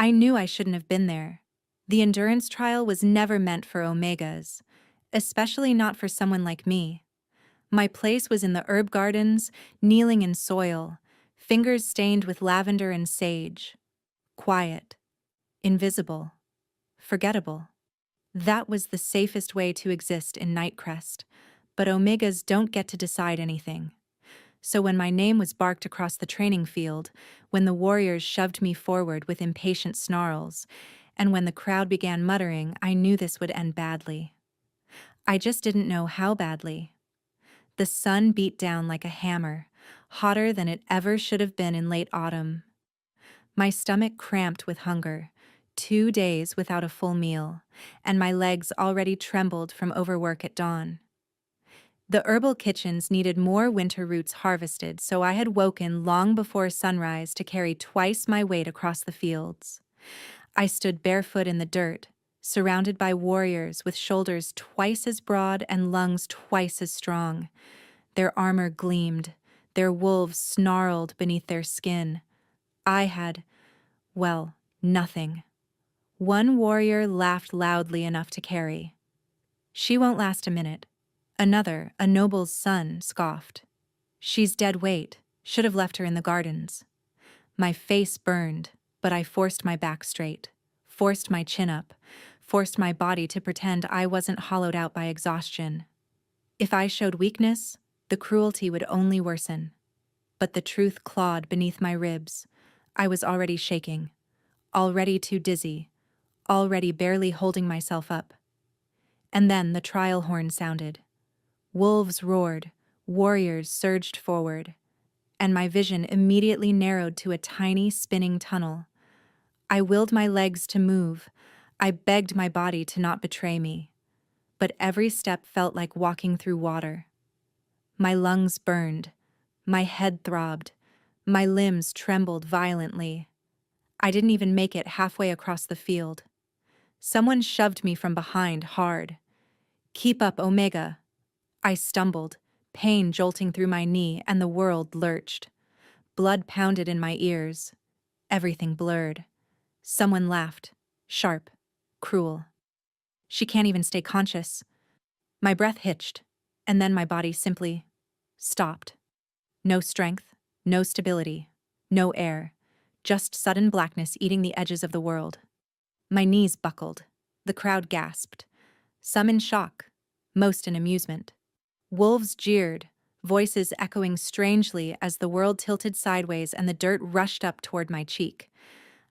I knew I shouldn't have been there. The endurance trial was never meant for omegas, especially not for someone like me. My place was in the herb gardens, kneeling in soil, fingers stained with lavender and sage. Quiet, invisible, forgettable. That was the safest way to exist in Nightcrest, but omegas don't get to decide anything. So when my name was barked across the training field, when the warriors shoved me forward with impatient snarls, and when the crowd began muttering, I knew this would end badly. I just didn't know how badly. The sun beat down like a hammer, hotter than it ever should have been in late autumn. My stomach cramped with hunger, 2 days without a full meal, and my legs already trembled from overwork at dawn. The herbal kitchens needed more winter roots harvested, so I had woken long before sunrise to carry twice my weight across the fields. I stood barefoot in the dirt, surrounded by warriors with shoulders twice as broad and lungs twice as strong. Their armor gleamed, their wolves snarled beneath their skin. I had, well, nothing. One warrior laughed loudly enough to carry. She won't last a minute. Another, a noble's son, scoffed. She's dead weight, should have left her in the gardens. My face burned, but I forced my back straight, forced my chin up, forced my body to pretend I wasn't hollowed out by exhaustion. If I showed weakness, the cruelty would only worsen. But the truth clawed beneath my ribs. I was already shaking, already too dizzy, already barely holding myself up. And then the trial horn sounded. Wolves roared, warriors surged forward, and my vision immediately narrowed to a tiny spinning tunnel. I willed my legs to move. I begged my body to not betray me. But every step felt like walking through water. My lungs burned. My head throbbed. My limbs trembled violently. I didn't even make it halfway across the field. Someone shoved me from behind hard. "Keep up, Omega." I stumbled, pain jolting through my knee, and the world lurched. Blood pounded in my ears. Everything blurred. Someone laughed, sharp, cruel. She can't even stay conscious. My breath hitched, and then my body simply stopped. No strength, no stability, no air, just sudden blackness eating the edges of the world. My knees buckled. The crowd gasped, some in shock, most in amusement. Wolves jeered, voices echoing strangely as the world tilted sideways and the dirt rushed up toward my cheek.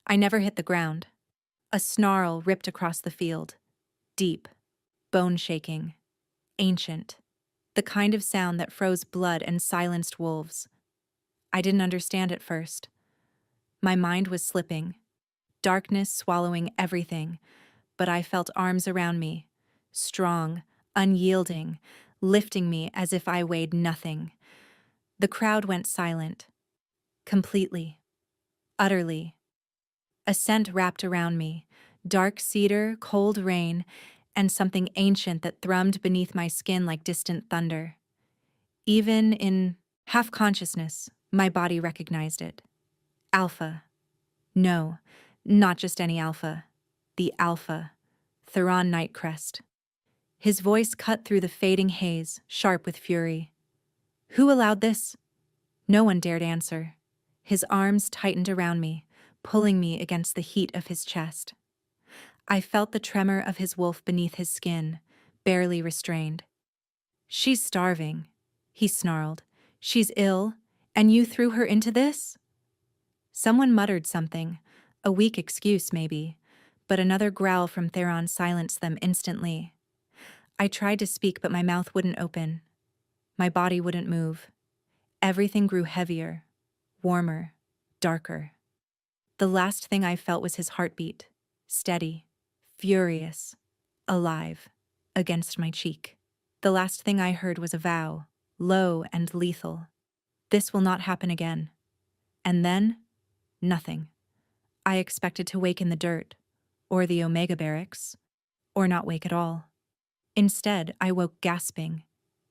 I never hit the ground. A snarl ripped across the field. Deep, bone-shaking, ancient. The kind of sound that froze blood and silenced wolves. I didn't understand at first. My mind was slipping, darkness swallowing everything, but I felt arms around me, strong, unyielding, lifting me as if I weighed nothing. The crowd went silent. Completely. Utterly. A scent wrapped around me, dark cedar, cold rain, and something ancient that thrummed beneath my skin like distant thunder. Even in half-consciousness, my body recognized it. Alpha. No, not just any alpha. The Alpha. Theron Nightcrest. His voice cut through the fading haze, sharp with fury. Who allowed this? No one dared answer. His arms tightened around me, pulling me against the heat of his chest. I felt the tremor of his wolf beneath his skin, barely restrained. She's starving, he snarled. She's ill, and you threw her into this? Someone muttered something, a weak excuse maybe, but another growl from Theron silenced them instantly. I tried to speak, but my mouth wouldn't open. My body wouldn't move. Everything grew heavier, warmer, darker. The last thing I felt was his heartbeat, steady, furious, alive, against my cheek. The last thing I heard was a vow, low and lethal. This will not happen again. And then, nothing. I expected to wake in the dirt, or the Omega barracks, or not wake at all. Instead, I woke gasping,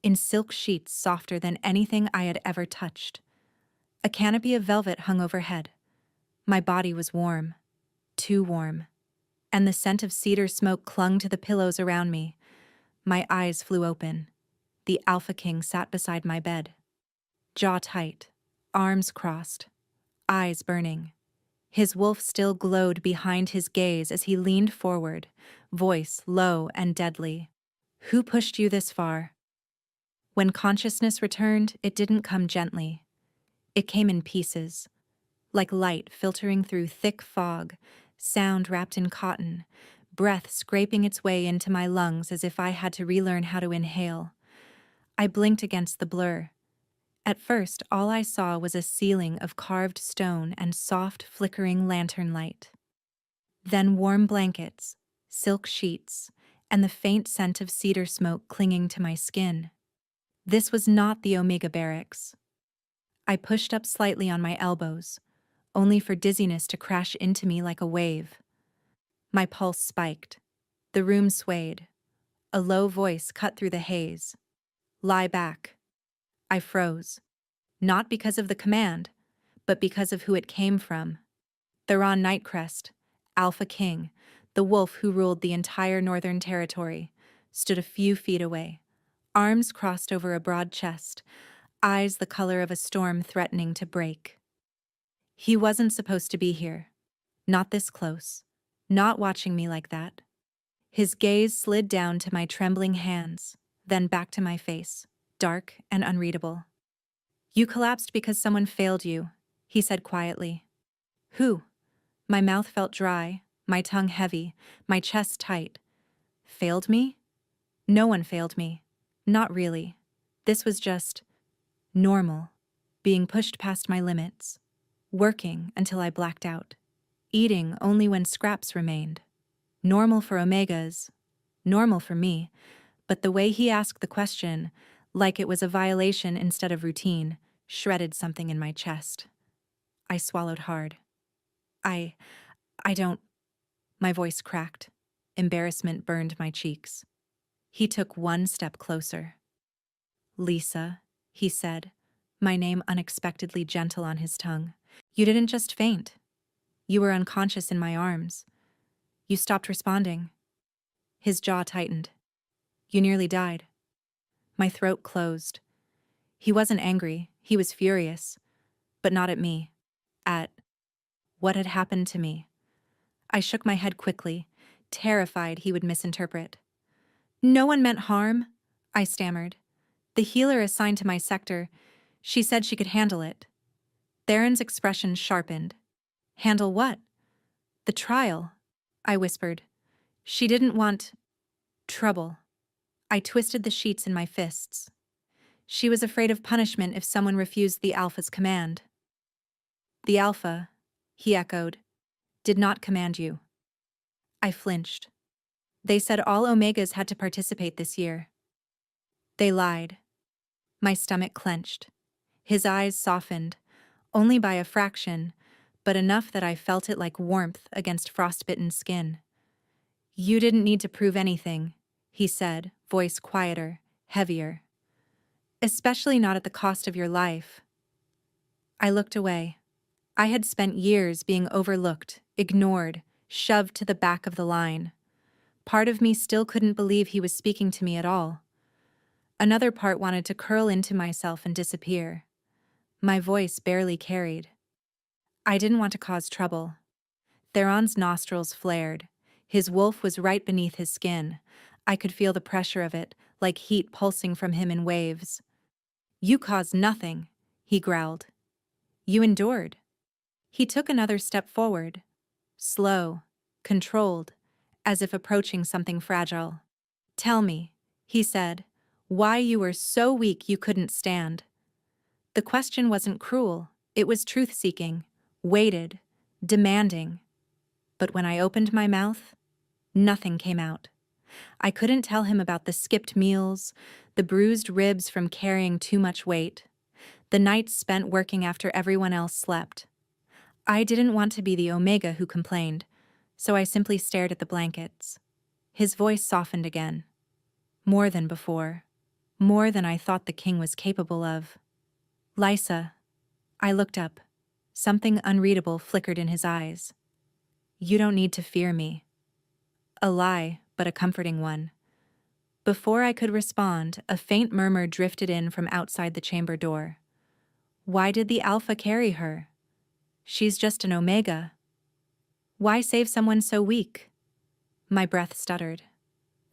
in silk sheets softer than anything I had ever touched. A canopy of velvet hung overhead. My body was warm. too warm, and the scent of cedar smoke clung to the pillows around me. My eyes flew open. The Alpha King sat beside my bed. Jaw tight, arms crossed, eyes burning. His wolf still glowed behind his gaze as he leaned forward, voice low and deadly. "Who pushed you this far?" When consciousness returned, it didn't come gently. It came in pieces, like light filtering through thick fog, sound wrapped in cotton, breath scraping its way into my lungs as if I had to relearn how to inhale. I blinked against the blur. At first, all I saw was a ceiling of carved stone and soft, flickering lantern light. Then warm blankets, silk sheets, and the faint scent of cedar smoke clinging to my skin. This was not the Omega Barracks. I pushed up slightly on my elbows, only for dizziness to crash into me like a wave. My pulse spiked. The room swayed. A low voice cut through the haze. "Lie back." I froze. Not because of the command, but because of who it came from. Theron Nightcrest, Alpha King, the wolf who ruled the entire Northern Territory, stood a few feet away, arms crossed over a broad chest, eyes the color of a storm threatening to break. He wasn't supposed to be here. Not this close. Not watching me like that. His gaze slid down to my trembling hands, then back to my face, dark and unreadable. "You collapsed because someone failed you," he said quietly. "Who?" My mouth felt dry, my tongue heavy, my chest tight. Failed me? No one failed me. Not really. This was just normal, being pushed past my limits, working until I blacked out, eating only when scraps remained. Normal for Omegas, normal for me, but the way he asked the question, like it was a violation instead of routine, shredded something in my chest. I swallowed hard. I don't... My voice cracked. Embarrassment burned my cheeks. He took one step closer. "Lisa," he said, my name unexpectedly gentle on his tongue. "You didn't just faint. You were unconscious in my arms. You stopped responding." His jaw tightened. "You nearly died." My throat closed. He wasn't angry, he was furious. But not at me. At what had happened to me. I shook my head quickly, terrified he would misinterpret. "No one meant harm," I stammered. "The healer assigned to my sector, she said she could handle it." Theron's expression sharpened. "Handle what?" "The trial," I whispered. "She didn't want trouble." I twisted the sheets in my fists. "She was afraid of punishment if someone refused the Alpha's command." "The Alpha," he echoed, "did not command you." I flinched. "They said all Omegas had to participate this year." "They lied." My stomach clenched. His eyes softened, only by a fraction, but enough that I felt it like warmth against frostbitten skin. "You didn't need to prove anything," he said, voice quieter, heavier. "Especially not at the cost of your life." I looked away. I had spent years being overlooked, ignored, shoved to the back of the line. Part of me still couldn't believe he was speaking to me at all. Another part wanted to curl into myself and disappear. My voice barely carried. I didn't want to cause trouble. Theron's nostrils flared. His wolf was right beneath his skin. I could feel the pressure of it, like heat pulsing from him in waves. "You caused nothing," he growled. "You endured." He took another step forward. Slow, controlled, as if approaching something fragile. "Tell me," he said, "why you were so weak you couldn't stand." The question wasn't cruel, it was truth-seeking, weighted, demanding. But when I opened my mouth, nothing came out. I couldn't tell him about the skipped meals, the bruised ribs from carrying too much weight, the nights spent working after everyone else slept. I didn't want to be the Omega who complained, so I simply stared at the blankets. His voice softened again. More than before. More than I thought the king was capable of. "Lysa." I looked up. Something unreadable flickered in his eyes. You don't need to fear me. A lie, but a comforting one. Before I could respond, a faint murmur drifted in from outside the chamber door. Why did the Alpha carry her? She's just an Omega. Why save someone so weak? My breath stuttered.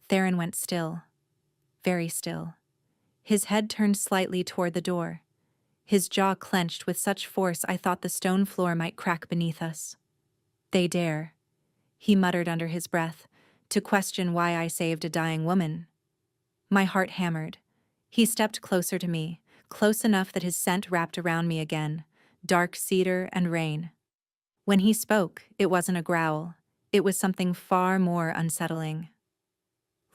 Theron went still. Very still. His head turned slightly toward the door. His jaw clenched with such force I thought the stone floor might crack beneath us. They dare, he muttered under his breath, to question why I saved a dying woman. My heart hammered. He stepped closer to me, close enough that his scent wrapped around me again, dark cedar and rain. When he spoke, it wasn't a growl. It was something far more unsettling.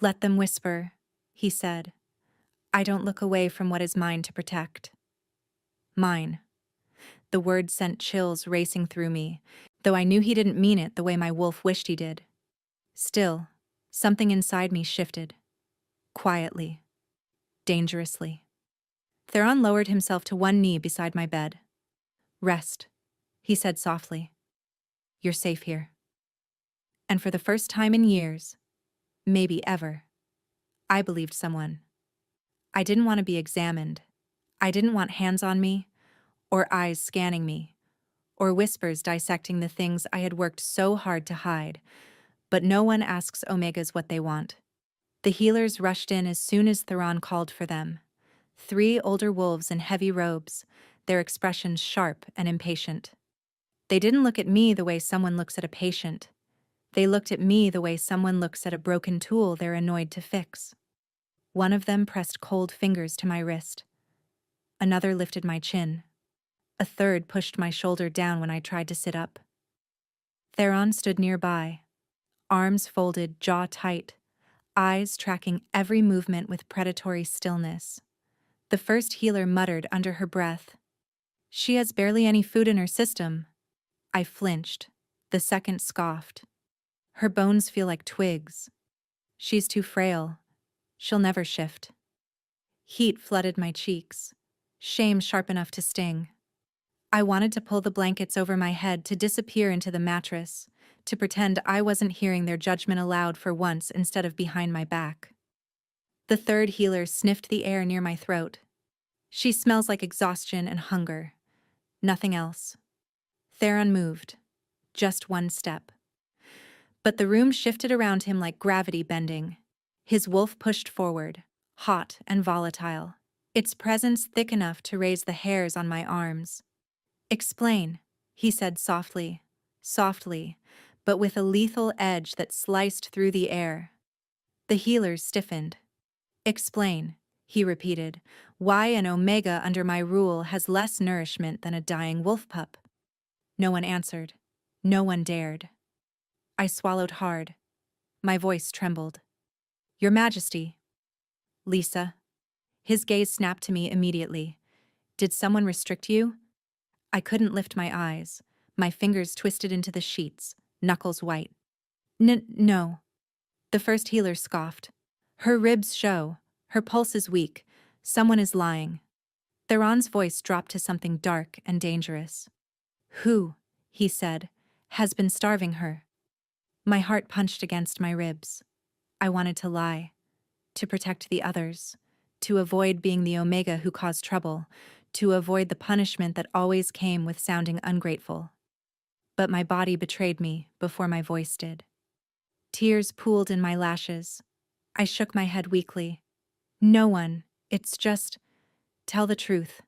Let them whisper, he said. I don't look away from what is mine to protect. Mine. The word sent chills racing through me, though I knew he didn't mean it the way my wolf wished he did. Still, something inside me shifted. Quietly. Dangerously. Theron lowered himself to one knee beside my bed. Rest, he said softly. You're safe here. And for the first time in years, maybe ever, I believed someone. I didn't want to be examined. I didn't want hands on me, or eyes scanning me, or whispers dissecting the things I had worked so hard to hide. But no one asks Omegas what they want. The healers rushed in as soon as Theron called for them. 3 older wolves in heavy robes, their expressions sharp and impatient. They didn't look at me the way someone looks at a patient. They looked at me the way someone looks at a broken tool they're annoyed to fix. One of them pressed cold fingers to my wrist. Another lifted my chin. A third pushed my shoulder down when I tried to sit up. Theron stood nearby, arms folded, jaw tight, eyes tracking every movement with predatory stillness. The first healer muttered under her breath, She has barely any food in her system. I flinched. The second scoffed. Her bones feel like twigs. She's too frail. She'll never shift. Heat flooded my cheeks. Shame sharp enough to sting. I wanted to pull the blankets over my head to disappear into the mattress, to pretend I wasn't hearing their judgment aloud for once instead of behind my back. The third healer sniffed the air near my throat. She smells like exhaustion and hunger. Nothing else. Theron moved. Just one step. But the room shifted around him like gravity bending. His wolf pushed forward, hot and volatile, its presence thick enough to raise the hairs on my arms. Explain, he said softly, but with a lethal edge that sliced through the air. The healers stiffened. Explain, he repeated, why an Omega under my rule has less nourishment than a dying wolf pup. No one answered. No one dared. I swallowed hard. My voice trembled. Your Majesty. Lisa. His gaze snapped to me immediately. Did someone restrict you? I couldn't lift my eyes. My fingers twisted into the sheets, knuckles white. No. The first healer scoffed. Her ribs show. Her pulse is weak. Someone is lying. Theron's voice dropped to something dark and dangerous. Who, he said, has been starving her? My heart punched against my ribs. I wanted to lie, to protect the others, to avoid being the Omega who caused trouble, to avoid the punishment that always came with sounding ungrateful. But my body betrayed me before my voice did. Tears pooled in my lashes. I shook my head weakly. No one, it's just, tell the truth.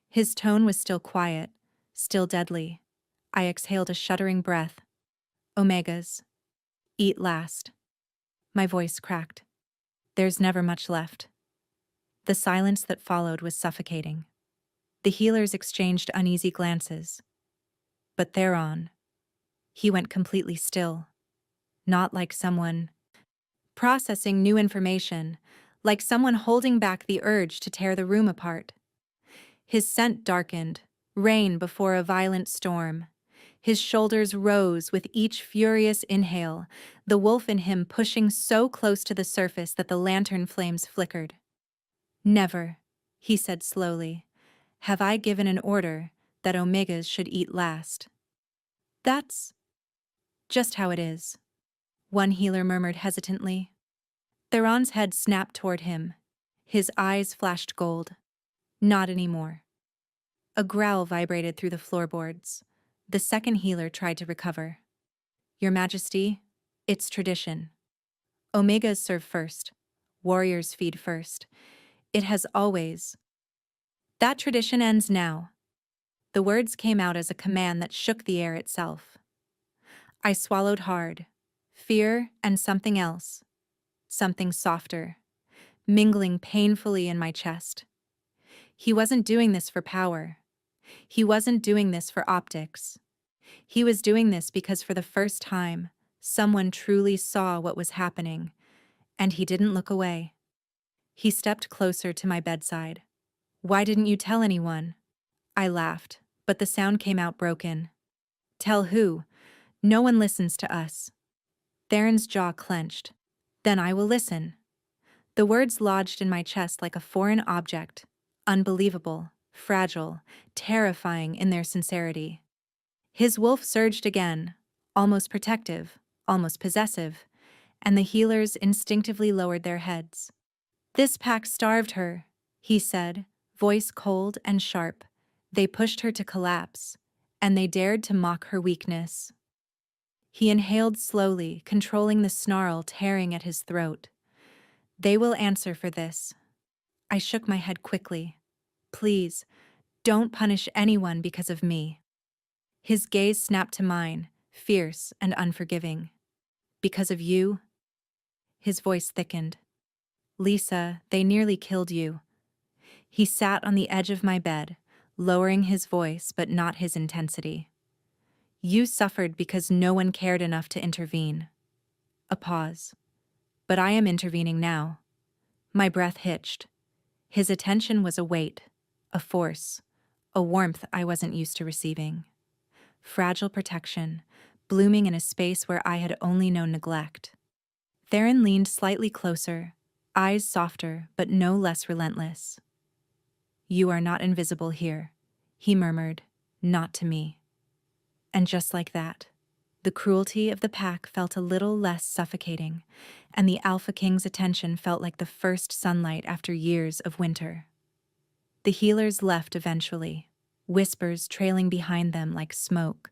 His tone was still quiet, still deadly. I exhaled a shuddering breath. Omegas. Eat last. My voice cracked. There's never much left. The silence that followed was suffocating. The healers exchanged uneasy glances. But Theron, he went completely still. Not like someone processing new information, like someone holding back the urge to tear the room apart. His scent darkened, rain before a violent storm. His shoulders rose with each furious inhale, the wolf in him pushing so close to the surface that the lantern flames flickered. Never, he said slowly, have I given an order that Omegas should eat last. That's Just how it is, one healer murmured hesitantly. Theron's head snapped toward him. His eyes flashed gold. Not anymore. A growl vibrated through the floorboards. The second healer tried to recover. Your Majesty, it's tradition. Omegas serve first. Warriors feed first. It has always. That tradition ends now. The words came out as a command that shook the air itself. I swallowed hard. Fear and something else. Something softer. Mingling painfully in my chest. He wasn't doing this for power. He wasn't doing this for optics. He was doing this because for the first time, someone truly saw what was happening, and he didn't look away. He stepped closer to my bedside. Why didn't you tell anyone? I laughed, but the sound came out broken. Tell who? No one listens to us. Theron's jaw clenched. Then I will listen. The words lodged in my chest like a foreign object, unbelievable, fragile, terrifying in their sincerity. His wolf surged again, almost protective, almost possessive, and the healers instinctively lowered their heads. This pack starved her, he said, voice cold and sharp. They pushed her to collapse, and they dared to mock her weakness. He inhaled slowly, controlling the snarl tearing at his throat. They will answer for this. I shook my head quickly. Please, don't punish anyone because of me. His gaze snapped to mine, fierce and unforgiving. Because of you? His voice thickened. Lisa, they nearly killed you. He sat on the edge of my bed, lowering his voice but not his intensity. You suffered because no one cared enough to intervene. A pause. But I am intervening now. My breath hitched. His attention was a weight, a force, a warmth I wasn't used to receiving. Fragile protection, blooming in a space where I had only known neglect. Theron leaned slightly closer, eyes softer but no less relentless. You are not invisible here, he murmured, not to me. And just like that, the cruelty of the pack felt a little less suffocating, and the Alpha King's attention felt like the first sunlight after years of winter. The healers left eventually, whispers trailing behind them like smoke,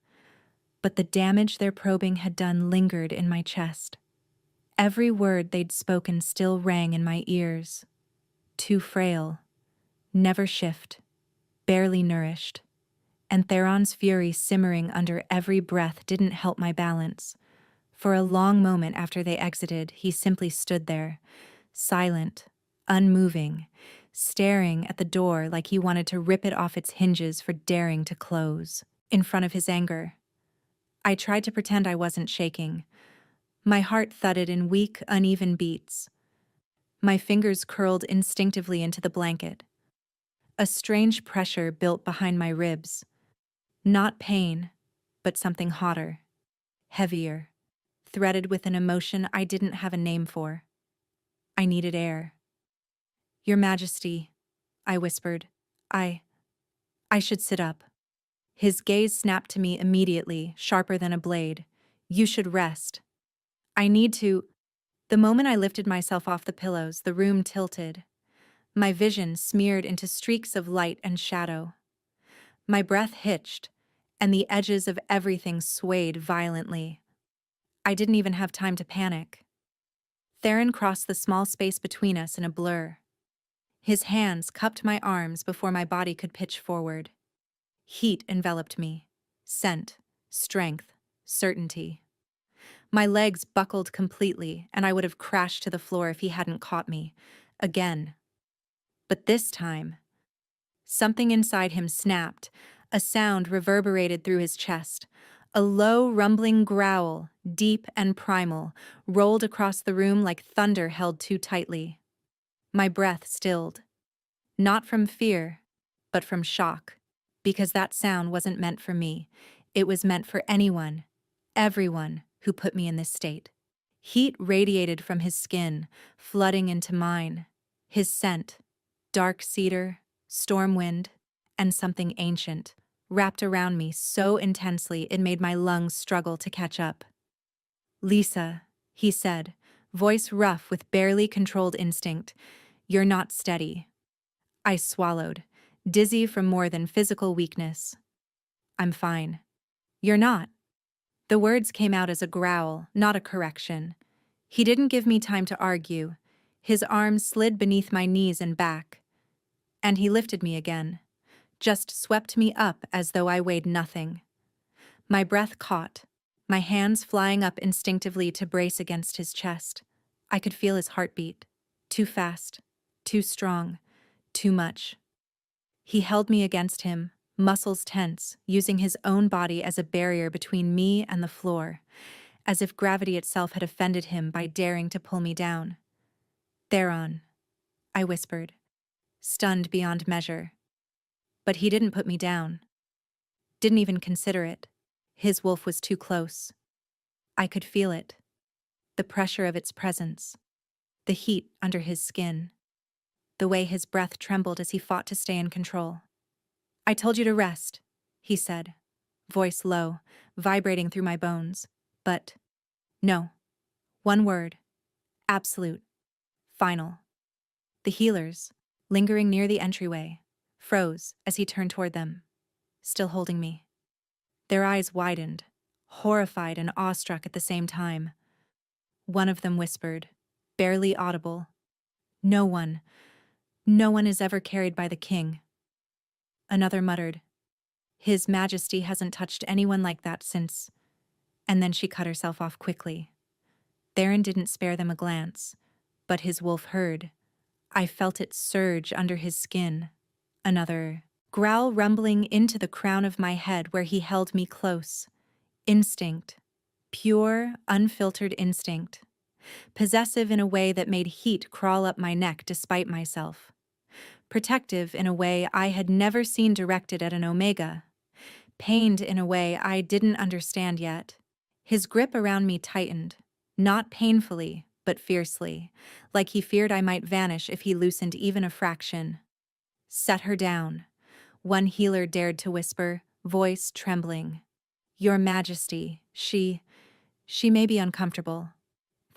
but the damage their probing had done lingered in my chest. Every word they'd spoken still rang in my ears. Too frail, never shift, barely nourished. And Theron's fury simmering under every breath didn't help my balance. For a long moment after they exited, he simply stood there, silent, unmoving, staring at the door like he wanted to rip it off its hinges for daring to close. In front of his anger, I tried to pretend I wasn't shaking. My heart thudded in weak, uneven beats. My fingers curled instinctively into the blanket. A strange pressure built behind my ribs. Not pain, but something hotter, heavier, threaded with an emotion I didn't have a name for. I needed air. Your Majesty, I whispered. I should sit up. His gaze snapped to me immediately, sharper than a blade. You should rest. I need to. The moment I lifted myself off the pillows, the room tilted. My vision smeared into streaks of light and shadow. My breath hitched, and the edges of everything swayed violently. I didn't even have time to panic. Theron crossed the small space between us in a blur. His hands cupped my arms before my body could pitch forward. Heat enveloped me. Scent, strength, certainty. My legs buckled completely, and I would have crashed to the floor if he hadn't caught me. Again. But this time, something inside him snapped. A sound reverberated through his chest. A low, rumbling growl, deep and primal, rolled across the room like thunder held too tightly. My breath stilled. Not from fear, but from shock. Because that sound wasn't meant for me. It was meant for anyone, everyone who put me in this state. Heat radiated from his skin, flooding into mine. His scent, dark cedar, storm wind, and something ancient, wrapped around me so intensely it made my lungs struggle to catch up. Lisa, he said, voice rough with barely controlled instinct, you're not steady. I swallowed, dizzy from more than physical weakness. I'm fine. You're not. The words came out as a growl, not a correction. He didn't give me time to argue. His arms slid beneath my knees and back. And he lifted me again, just swept me up as though I weighed nothing. My breath caught, my hands flying up instinctively to brace against his chest. I could feel his heartbeat. Too fast, too strong, too much. He held me against him, muscles tense, using his own body as a barrier between me and the floor, as if gravity itself had offended him by daring to pull me down. Theron, I whispered, stunned beyond measure. But he didn't put me down. Didn't even consider it. His wolf was too close. I could feel it. The pressure of its presence. The heat under his skin. The way his breath trembled as he fought to stay in control. I told you to rest, he said, voice low, vibrating through my bones. But no. One word. Absolute. Final. The healers, lingering near the entryway, froze as he turned toward them, still holding me. Their eyes widened, horrified and awestruck at the same time. One of them whispered, barely audible, no one is ever carried by the king. Another muttered, His Majesty hasn't touched anyone like that since. And then she cut herself off quickly. Theron didn't spare them a glance, but his wolf heard. I felt it surge under his skin. Another growl rumbling into the crown of my head where he held me close. Instinct. Pure, unfiltered instinct. Possessive in a way that made heat crawl up my neck despite myself. Protective in a way I had never seen directed at an Omega. Pained in a way I didn't understand yet. His grip around me tightened, not painfully, but fiercely, like he feared I might vanish if he loosened even a fraction. Set her down, one healer dared to whisper, voice trembling. Your Majesty, she may be uncomfortable.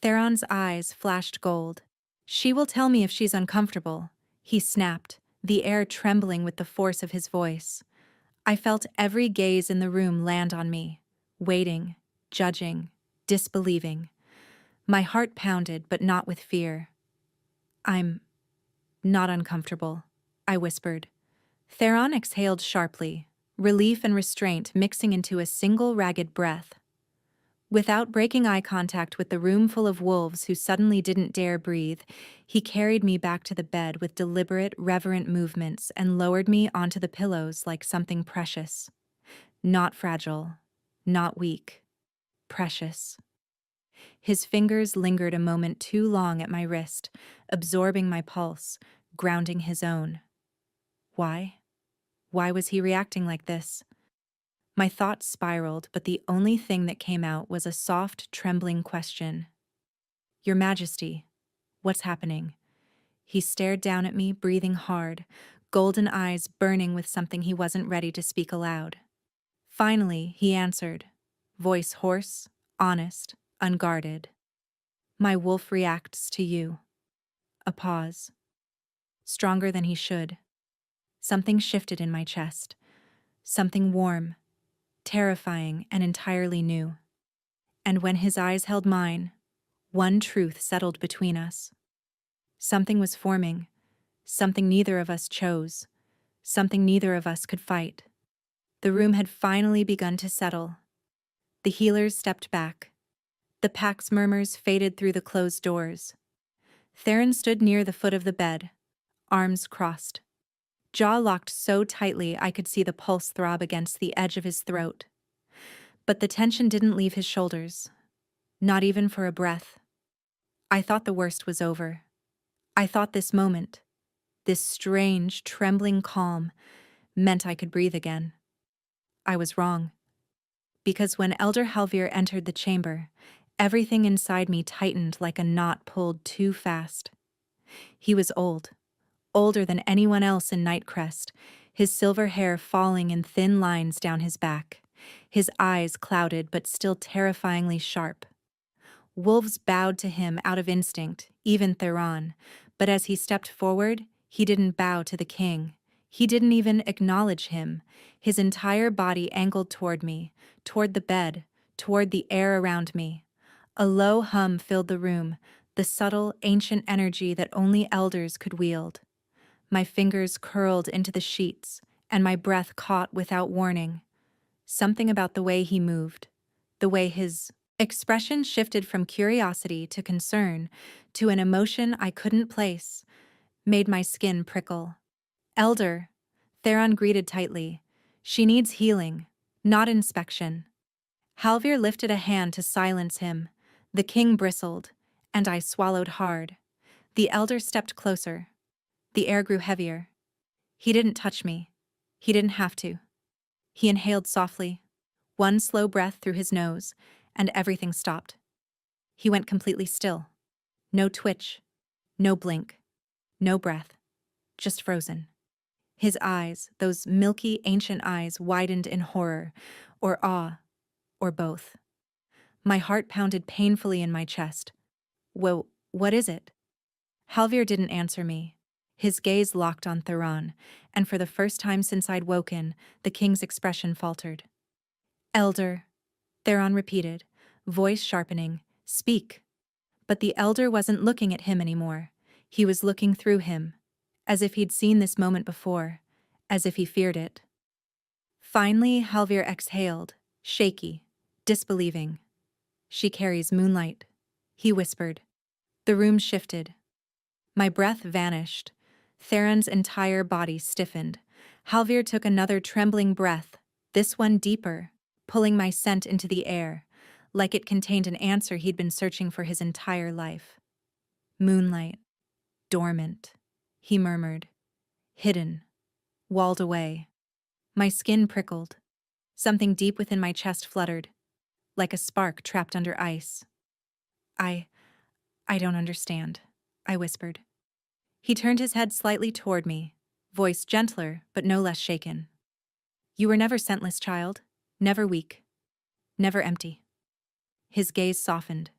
Theron's eyes flashed gold. She will tell me if she's uncomfortable, he snapped, the air trembling with the force of his voice. I felt every gaze in the room land on me, waiting, judging, disbelieving. My heart pounded, but not with fear. I'm not uncomfortable, I whispered. Theron exhaled sharply, relief and restraint mixing into a single ragged breath. Without breaking eye contact with the room full of wolves who suddenly didn't dare breathe, he carried me back to the bed with deliberate, reverent movements and lowered me onto the pillows like something precious. Not fragile, not weak, precious. His fingers lingered a moment too long at my wrist, absorbing my pulse, grounding his own. Why? Why was he reacting like this? My thoughts spiraled, but the only thing that came out was a soft, trembling question. Your Majesty, what's happening? He stared down at me, breathing hard, golden eyes burning with something he wasn't ready to speak aloud. Finally, he answered, voice hoarse, honest, unguarded. My wolf reacts to you. A pause. Stronger than he should. Something shifted in my chest. Something warm, terrifying, and entirely new. And when his eyes held mine, one truth settled between us. Something was forming, something neither of us chose, something neither of us could fight. The room had finally begun to settle. The healers stepped back. The pack's murmurs faded through the closed doors. Theron stood near the foot of the bed, arms crossed. Jaw locked so tightly I could see the pulse throb against the edge of his throat. But the tension didn't leave his shoulders, not even for a breath. I thought the worst was over. I thought this moment, this strange, trembling calm, meant I could breathe again. I was wrong. Because when Elder Halvir entered the chamber, everything inside me tightened like a knot pulled too fast. He was old, older than anyone else in Nightcrest, his silver hair falling in thin lines down his back, his eyes clouded but still terrifyingly sharp. Wolves bowed to him out of instinct, even Theron, but as he stepped forward, he didn't bow to the king. He didn't even acknowledge him. His entire body angled toward me, toward the bed, toward the air around me. A low hum filled the room, the subtle, ancient energy that only elders could wield. My fingers curled into the sheets, and my breath caught without warning. Something about the way he moved, the way his expression shifted from curiosity to concern to an emotion I couldn't place, made my skin prickle. Elder, Theron greeted tightly. She needs healing, not inspection. Halvir lifted a hand to silence him. The king bristled, and I swallowed hard. The elder stepped closer. The air grew heavier. He didn't touch me. He didn't have to. He inhaled softly, one slow breath through his nose, and everything stopped. He went completely still. No twitch, no blink, no breath, just frozen. His eyes, those milky, ancient eyes, widened in horror, or awe, or both. My heart pounded painfully in my chest. Whoa, what is it? Halvir didn't answer me. His gaze locked on Theron, and for the first time since I'd woken, the king's expression faltered. Elder, Theron repeated, voice sharpening, speak. But the elder wasn't looking at him anymore. He was looking through him, as if he'd seen this moment before, as if he feared it. Finally, Halvir exhaled, shaky, disbelieving. She carries moonlight, he whispered. The room shifted. My breath vanished. Theron's entire body stiffened. Halvir took another trembling breath, this one deeper, pulling my scent into the air, like it contained an answer he'd been searching for his entire life. Moonlight. Dormant, he murmured. Hidden. Walled away. My skin prickled. Something deep within my chest fluttered, like a spark trapped under ice. I don't understand, I whispered. He turned his head slightly toward me, voice gentler but no less shaken. You were never scentless, child, never weak, never empty. His gaze softened.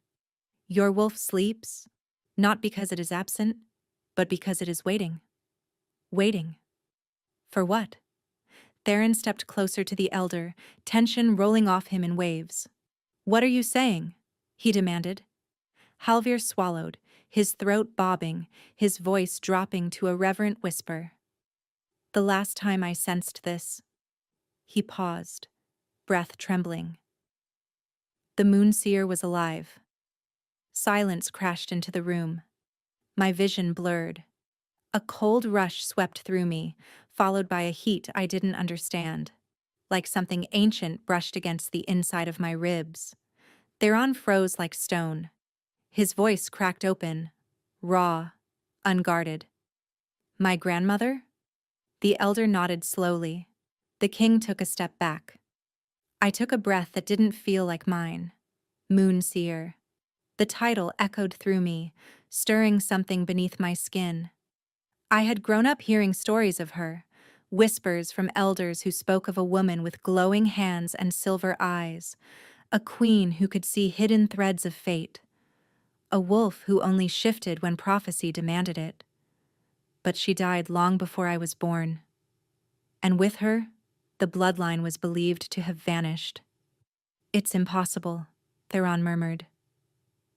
Your wolf sleeps, not because it is absent, but because it is waiting. Waiting. For what? Theron stepped closer to the elder, tension rolling off him in waves. What are you saying? He demanded. Halvir swallowed, his throat bobbing, his voice dropping to a reverent whisper. The last time I sensed this. He paused, breath trembling. The moonseer was alive. Silence crashed into the room. My vision blurred. A cold rush swept through me, followed by a heat I didn't understand, like something ancient brushed against the inside of my ribs. Theron froze like stone. His voice cracked open, raw, unguarded. My grandmother? The elder nodded slowly. The king took a step back. I took a breath that didn't feel like mine. Moonseer. The title echoed through me, stirring something beneath my skin. I had grown up hearing stories of her, whispers from elders who spoke of a woman with glowing hands and silver eyes, a queen who could see hidden threads of fate, a wolf who only shifted when prophecy demanded it. But she died long before I was born. And with her, the bloodline was believed to have vanished. It's impossible, Theron murmured.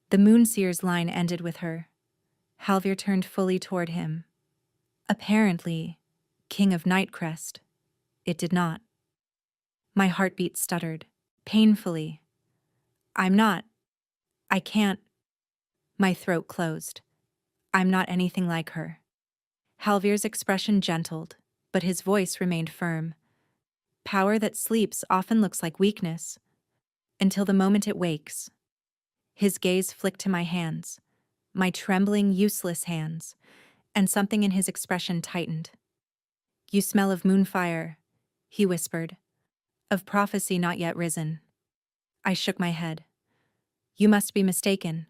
The Moonseer's line ended with her. Halvir turned fully toward him. Apparently, King of Nightcrest, it did not. My heartbeat stuttered, painfully. I can't. My throat closed. I'm not anything like her. Halvir's expression gentled, but his voice remained firm. Power that sleeps often looks like weakness, until the moment it wakes. His gaze flicked to my hands, my trembling, useless hands, and something in his expression tightened. You smell of moonfire, he whispered, of prophecy not yet risen. I shook my head. You must be mistaken.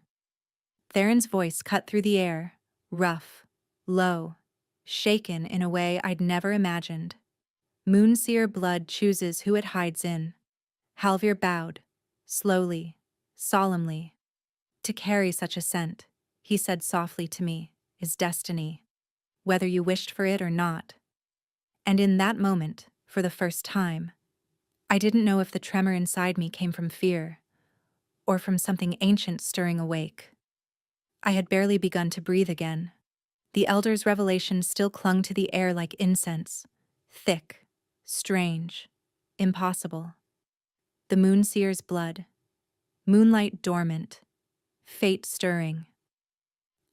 Theron's voice cut through the air, rough, low, shaken in a way I'd never imagined. Moonseer blood chooses who it hides in. Halvir bowed, slowly, solemnly. To carry such a scent, he said softly to me, is destiny, whether you wished for it or not. And in that moment, for the first time, I didn't know if the tremor inside me came from fear or from something ancient stirring awake. I had barely begun to breathe again. The elder's revelation still clung to the air like incense, thick, strange, impossible. The moonseer's blood, moonlight dormant, fate stirring.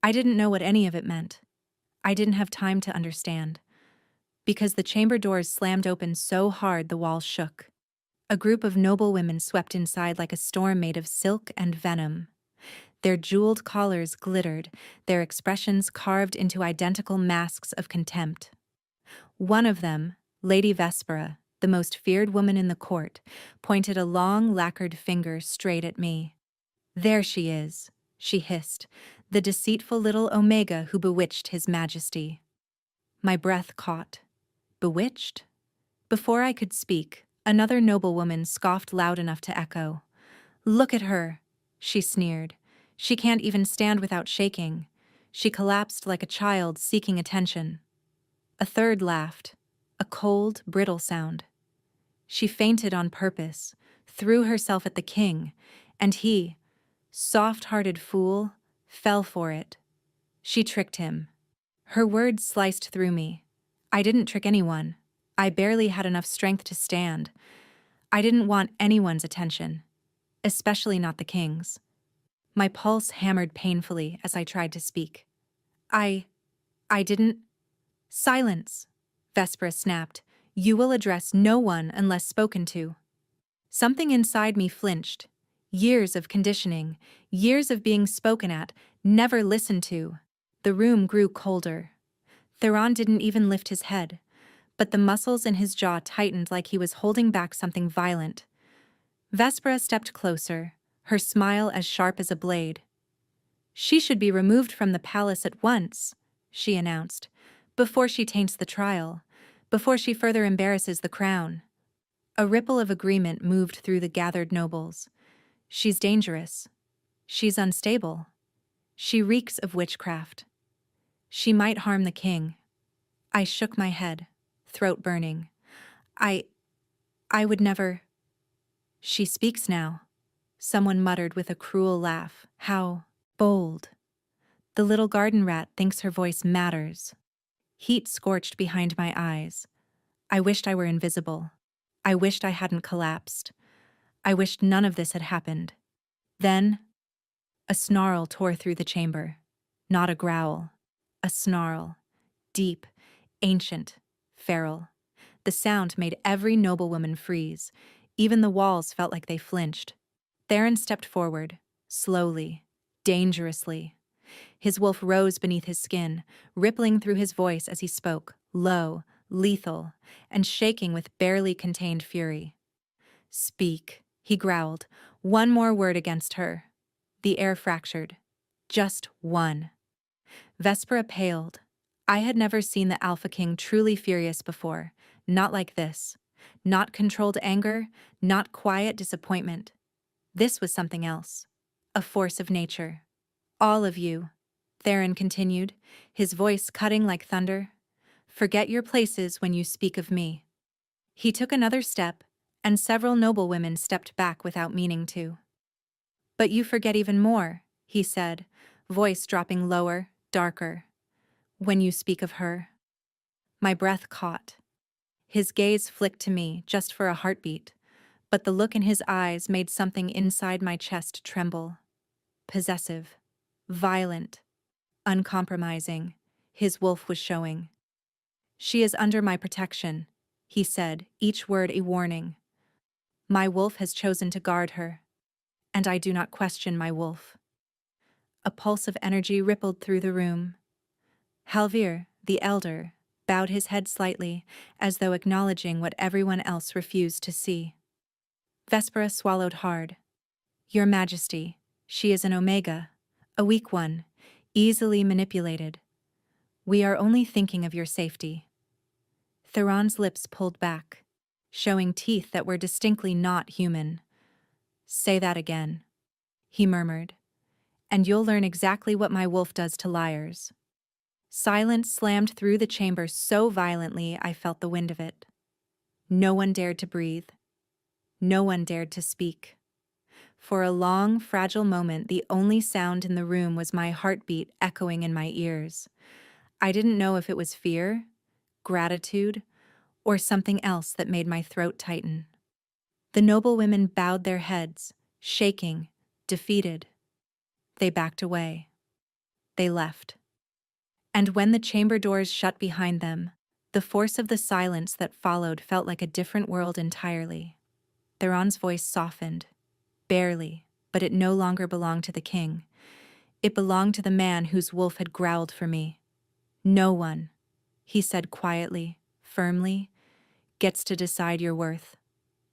I didn't know what any of it meant. I didn't have time to understand, because the chamber doors slammed open so hard the walls shook. A group of noble women swept inside like a storm made of silk and venom. Their jeweled collars glittered, their expressions carved into identical masks of contempt. One of them, Lady Vespera, the most feared woman in the court, pointed a long, lacquered finger straight at me. "There she is," she hissed, "the deceitful little Omega who bewitched His Majesty." My breath caught. Bewitched? Before I could speak, another noblewoman scoffed loud enough to echo. "Look at her," she sneered. "She can't even stand without shaking. She collapsed like a child seeking attention." A third laughed, a cold, brittle sound. "She fainted on purpose, threw herself at the king, and he, soft-hearted fool, fell for it. She tricked him." Her words sliced through me. I didn't trick anyone. I barely had enough strength to stand. I didn't want anyone's attention, especially not the king's. My pulse hammered painfully as I tried to speak. I didn't. "Silence," Vespera snapped. "You will address no one unless spoken to." Something inside me flinched. Years of conditioning, years of being spoken at, never listened to. The room grew colder. Theron didn't even lift his head, but the muscles in his jaw tightened like he was holding back something violent. Vespera stepped closer, her smile as sharp as a blade. "She should be removed from the palace at once," she announced, "before she taints the trial, before she further embarrasses the crown." A ripple of agreement moved through the gathered nobles. "She's dangerous. She's unstable. She reeks of witchcraft. She might harm the king." I shook my head, throat burning. I would never." "She speaks now," someone muttered with a cruel laugh. "How bold. The little garden rat thinks her voice matters." Heat scorched behind my eyes. I wished I were invisible. I wished I hadn't collapsed. I wished none of this had happened. Then, a snarl tore through the chamber. Not a growl. A snarl. Deep, ancient, feral. The sound made every noblewoman freeze. Even the walls felt like they flinched. Theron stepped forward, slowly, dangerously. His wolf rose beneath his skin, rippling through his voice as he spoke, low, lethal, and shaking with barely contained fury. "Speak," he growled. "One more word against her." The air fractured. Just one. Vespera paled. I had never seen the Alpha King truly furious before. Not like this. Not controlled anger, not quiet disappointment. This was something else. A force of nature. "All of you," Theron continued, his voice cutting like thunder, "forget your places when you speak of me." He took another step, and several noblewomen stepped back without meaning to. "But you forget even more," he said, voice dropping lower, darker. "When you speak of her." My breath caught. His gaze flicked to me just for a heartbeat, but the look in his eyes made something inside my chest tremble. Possessive, violent, uncompromising, his wolf was showing. "She is under my protection," he said, each word a warning. "My wolf has chosen to guard her, and I do not question my wolf." A pulse of energy rippled through the room. Halvir, the elder, bowed his head slightly, as though acknowledging what everyone else refused to see. Vespera swallowed hard. "Your Majesty, she is an Omega, a weak one, easily manipulated. We are only thinking of your safety." Theron's lips pulled back, showing teeth that were distinctly not human. "Say that again," he murmured, and you'll learn exactly what my wolf does to liars." Silence slammed through the chamber so violently I felt the wind of it. No one dared to breathe. No one dared to speak. For a long, fragile moment, the only sound in the room was my heartbeat echoing in my ears. I didn't know if it was fear, gratitude, or something else that made my throat tighten. The noblewomen bowed their heads, shaking, defeated. They backed away. They left. And when the chamber doors shut behind them, the force of the silence that followed felt like a different world entirely. Theron's voice softened, barely, but it no longer belonged to the king. It belonged to the man whose wolf had growled for me. "No one," he said quietly, firmly, "gets to decide your worth.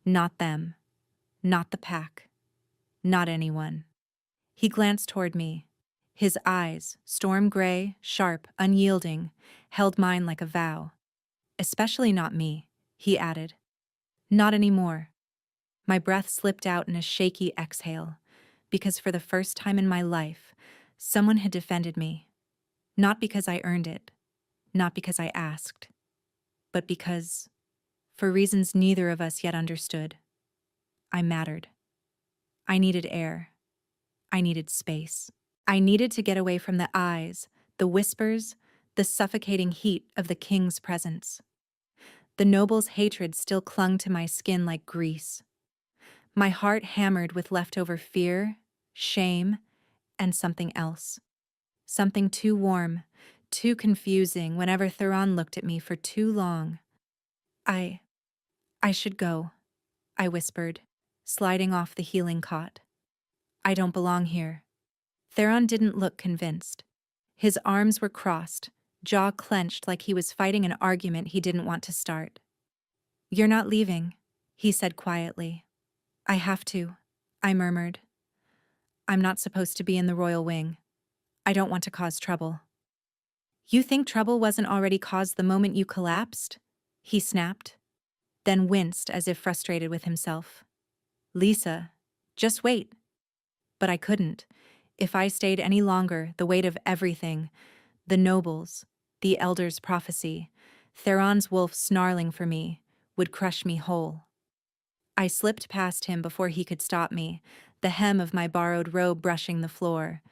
Not them. Not the pack. Not anyone." He glanced toward me. His eyes, storm gray, sharp, unyielding, held mine like a vow. "Especially not me," he added. "Not anymore." My breath slipped out in a shaky exhale, because for the first time in my life, someone had defended me. Not because I earned it, not because I asked, but because, for reasons neither of us yet understood, I mattered. I needed air. I needed space. I needed to get away from the eyes, the whispers, the suffocating heat of the king's presence. The noble's hatred still clung to my skin like grease. My heart hammered with leftover fear, shame, and something else. Something too warm, too confusing whenever Theron looked at me for too long. I should go," I whispered, sliding off the healing cot. "I don't belong here." Theron didn't look convinced. His arms were crossed, jaw clenched like he was fighting an argument he didn't want to start. "You're not leaving," he said quietly. "I have to," I murmured. "I'm not supposed to be in the royal wing. I don't want to cause trouble." "You think trouble wasn't already caused the moment you collapsed?" he snapped, then winced as if frustrated with himself. "Lisa, just wait." But I couldn't. If I stayed any longer, the weight of everything, the nobles, the elder's prophecy, Theron's wolf snarling for me, would crush me whole. I slipped past him before he could stop me, the hem of my borrowed robe brushing the floor.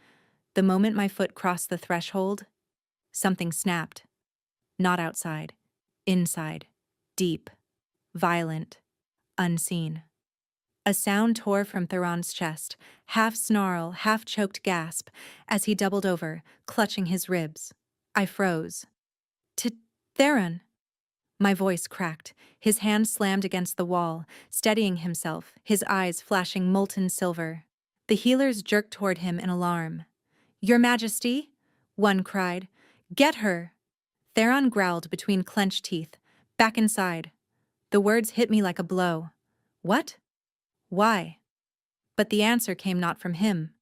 The moment my foot crossed the threshold, something snapped. Not outside. Inside. Deep. Violent. Unseen. A sound tore from Theron's chest, half snarl, half choked gasp, as he doubled over, clutching his ribs. I froze. Theron! My voice cracked. His hand slammed against the wall, steadying himself, his eyes flashing molten silver. The healers jerked toward him in alarm. "Your Majesty!" one cried. "Get her!" Theron growled between clenched teeth. "Back inside." The words hit me like a blow. What? Why? But the answer came not from him.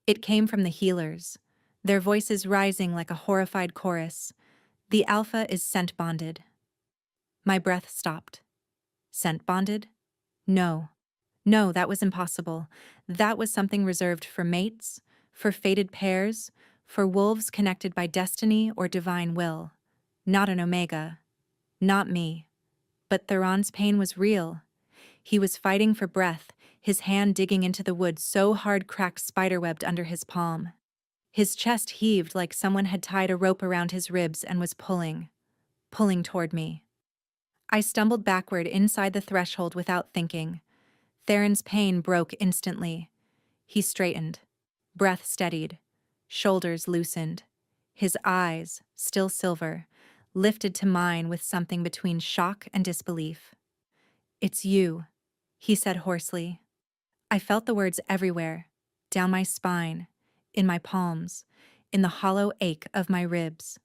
It came from the healers, their voices rising like a horrified chorus. "The Alpha is scent bonded." My breath stopped. Scent bonded? No. No, that was impossible. That was something reserved for mates, for fated pairs, for wolves connected by destiny or divine will. Not an Omega. Not me. But Theron's pain was real. He was fighting for breath, his hand digging into the wood so hard cracks spiderwebbed under his palm. His chest heaved like someone had tied a rope around his ribs and was pulling toward me. I stumbled backward inside the threshold without thinking. Theron's pain broke instantly. He straightened. Breath steadied. Shoulders loosened. His eyes, still silver, lifted to mine with something between shock and disbelief. "It's you," he said hoarsely. I felt the words everywhere, down my spine, in my palms, in the hollow ache of my ribs.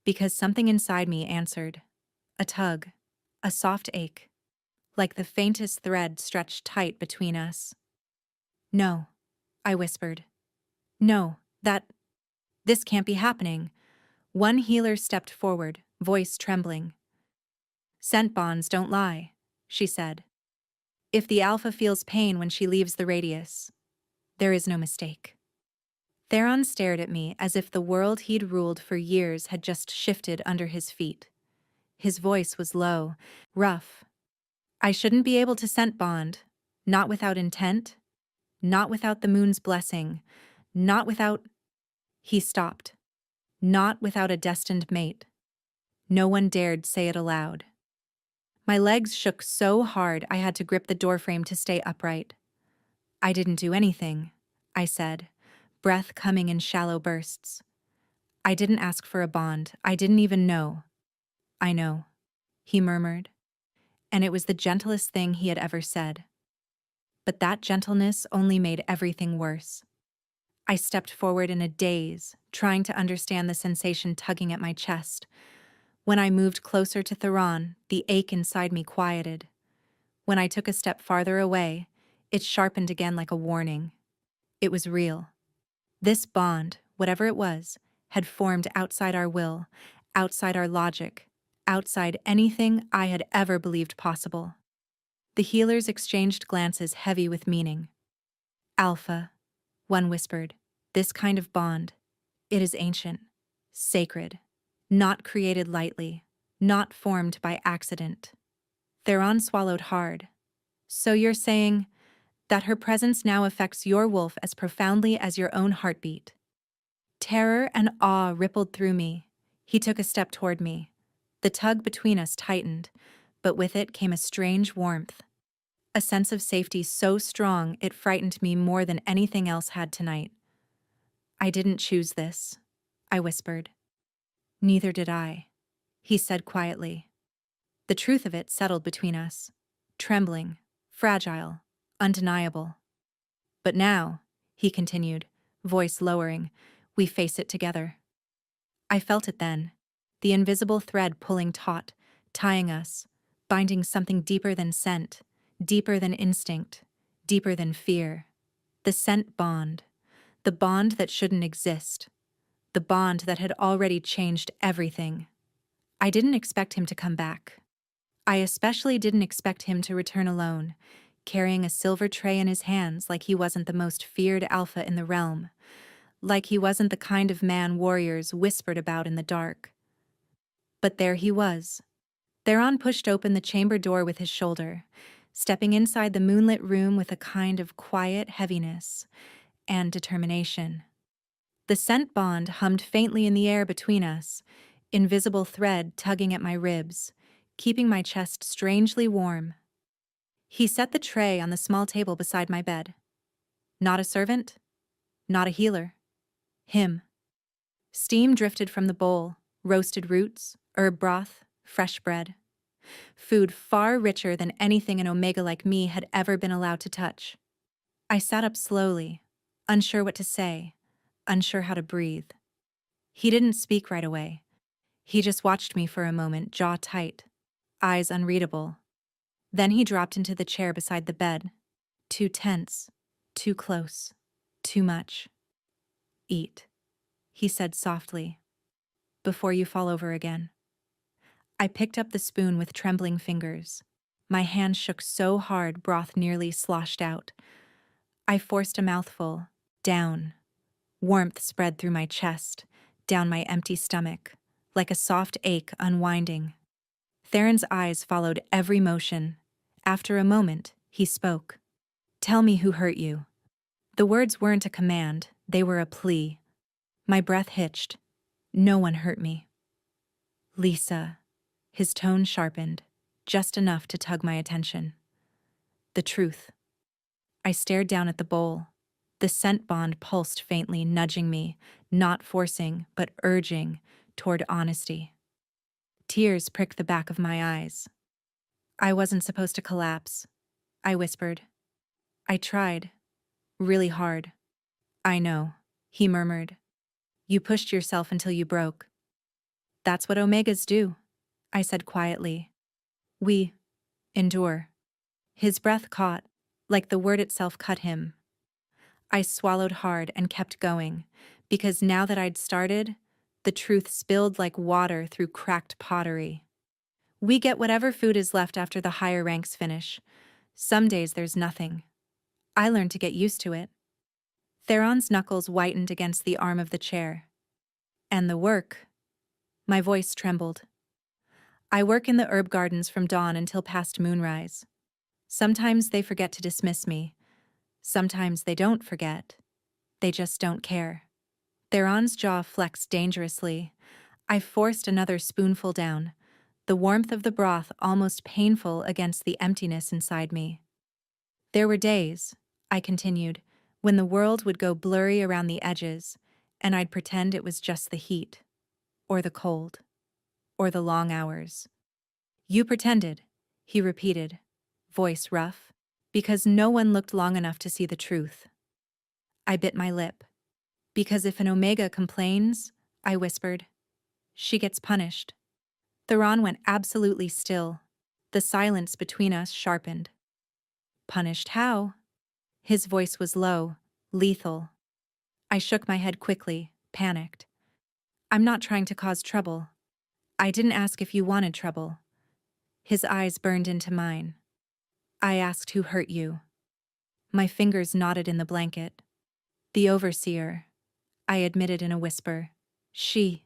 Because something inside me answered. A tug, a soft ache, like the faintest thread stretched tight between us. "No," I whispered. "No, this can't be happening." One healer stepped forward, voice trembling. "Scent bonds don't lie," she said. "If the Alpha feels pain when she leaves the radius, there is no mistake." Theron stared at me as if the world he'd ruled for years had just shifted under his feet. His voice was low, rough. I shouldn't be able to scent bond. Not without intent. Not without the moon's blessing. Not without— He stopped. Not without a destined mate. No one dared say it aloud. My legs shook so hard I had to grip the doorframe to stay upright. I didn't do anything, I said, breath coming in shallow bursts. I didn't ask for a bond. I didn't even know. I know, he murmured, and it was the gentlest thing he had ever said. But that gentleness only made everything worse. I stepped forward in a daze, trying to understand the sensation tugging at my chest. When I moved closer to Theron, the ache inside me quieted. When I took a step farther away, it sharpened again like a warning. It was real. This bond, whatever it was, had formed outside our will, outside our logic, outside anything I had ever believed possible. The healers exchanged glances heavy with meaning. Alpha, one whispered, this kind of bond, it is ancient, sacred, not created lightly, not formed by accident. Theron swallowed hard. So you're saying that her presence now affects your wolf as profoundly as your own heartbeat? Terror and awe rippled through me. He took a step toward me. The tug between us tightened, but with it came a strange warmth. A sense of safety so strong it frightened me more than anything else had tonight. I didn't choose this, I whispered. Neither did I, he said quietly. The truth of it settled between us, trembling, fragile, undeniable. But now, he continued, voice lowering, we face it together. I felt it then, the invisible thread pulling taut, tying us, binding something deeper than scent, deeper than instinct, deeper than fear. The scent bond, the bond that shouldn't exist, the bond that had already changed everything. I didn't expect him to come back. I especially didn't expect him to return alone, carrying a silver tray in his hands like he wasn't the most feared alpha in the realm, like he wasn't the kind of man warriors whispered about in the dark. But there he was. Theron pushed open the chamber door with his shoulder, stepping inside the moonlit room with a kind of quiet heaviness and determination. The scent bond hummed faintly in the air between us, invisible thread tugging at my ribs, keeping my chest strangely warm. He set the tray on the small table beside my bed. Not a servant, not a healer. Him. Steam drifted from the bowl, roasted roots, herb broth, fresh bread. Food far richer than anything an Omega like me had ever been allowed to touch. I sat up slowly, unsure what to say, unsure how to breathe. He didn't speak right away. He just watched me for a moment, jaw tight, eyes unreadable. Then he dropped into the chair beside the bed. Too tense, too close, too much. Eat, he said softly, before you fall over again. I picked up the spoon with trembling fingers. My hand shook so hard broth nearly sloshed out. I forced a mouthful, down. Warmth spread through my chest, down my empty stomach, like a soft ache unwinding. Theron's eyes followed every motion. After a moment, he spoke. Tell me who hurt you. The words weren't a command, they were a plea. My breath hitched. No one hurt me. Lisa. His tone sharpened, just enough to tug my attention. The truth. I stared down at the bowl. The scent bond pulsed faintly, nudging me, not forcing, but urging, toward honesty. Tears pricked the back of my eyes. I wasn't supposed to collapse, I whispered. I tried. Really hard. I know, he murmured. You pushed yourself until you broke. That's what Omegas do, I said quietly. We endure. His breath caught, like the word itself cut him. I swallowed hard and kept going, because now that I'd started, the truth spilled like water through cracked pottery. We get whatever food is left after the higher ranks finish. Some days there's nothing. I learned to get used to it. Theron's knuckles whitened against the arm of the chair. And the work? My voice trembled. I work in the herb gardens from dawn until past moonrise. Sometimes they forget to dismiss me. Sometimes they don't forget. They just don't care. Theron's jaw flexed dangerously. I forced another spoonful down, the warmth of the broth almost painful against the emptiness inside me. There were days, I continued, when the world would go blurry around the edges, and I'd pretend it was just the heat, or the cold, or the long hours. You pretended, he repeated, voice rough, because no one looked long enough to see the truth. I bit my lip. Because if an Omega complains, I whispered, she gets punished. Theron went absolutely still. The silence between us sharpened. Punished how? His voice was low, lethal. I shook my head quickly, panicked. I'm not trying to cause trouble. I didn't ask if you wanted trouble. His eyes burned into mine. I asked who hurt you. My fingers knotted in the blanket. The overseer, I admitted in a whisper. She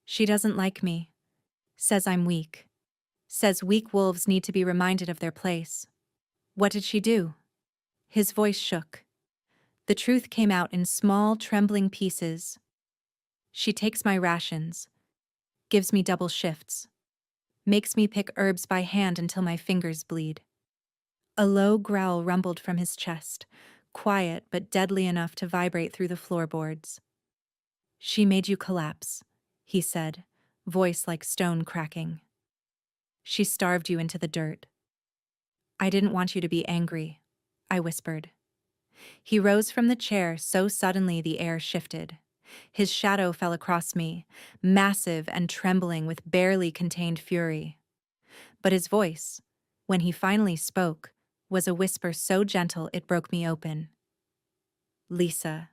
doesn't like me. Says I'm weak. Says weak wolves need to be reminded of their place. What did she do? His voice shook. The truth came out in small, trembling pieces. She takes my rations, gives me double shifts, makes me pick herbs by hand until my fingers bleed. A low growl rumbled from his chest, quiet but deadly enough to vibrate through the floorboards. She made you collapse, he said, voice like stone cracking. She starved you into the dirt. I didn't want you to be angry, I whispered. He rose from the chair so suddenly the air shifted. His shadow fell across me, massive and trembling with barely contained fury. But his voice, when he finally spoke, was a whisper so gentle it broke me open. Lisa,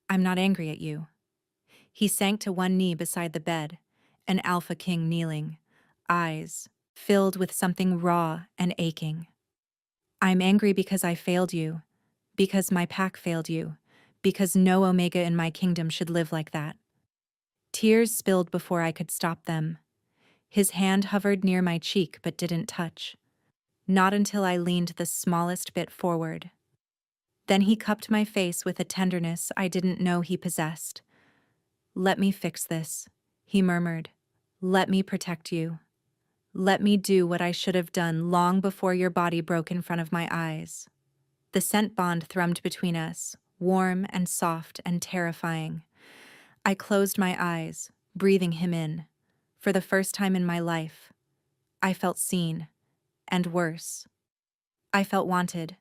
I'm not angry at you. He sank to one knee beside the bed, an alpha king kneeling, eyes filled with something raw and aching. I'm angry because I failed you, because my pack failed you, because no Omega in my kingdom should live like that. Tears spilled before I could stop them. His hand hovered near my cheek but didn't touch. Not until I leaned the smallest bit forward. Then he cupped my face with a tenderness I didn't know he possessed. Let me fix this, he murmured. Let me protect you. Let me do what I should have done long before your body broke in front of my eyes. The scent bond thrummed between us, warm and soft and terrifying. I closed my eyes, breathing him in. For the first time in my life, I felt seen, and worse. I felt wanted.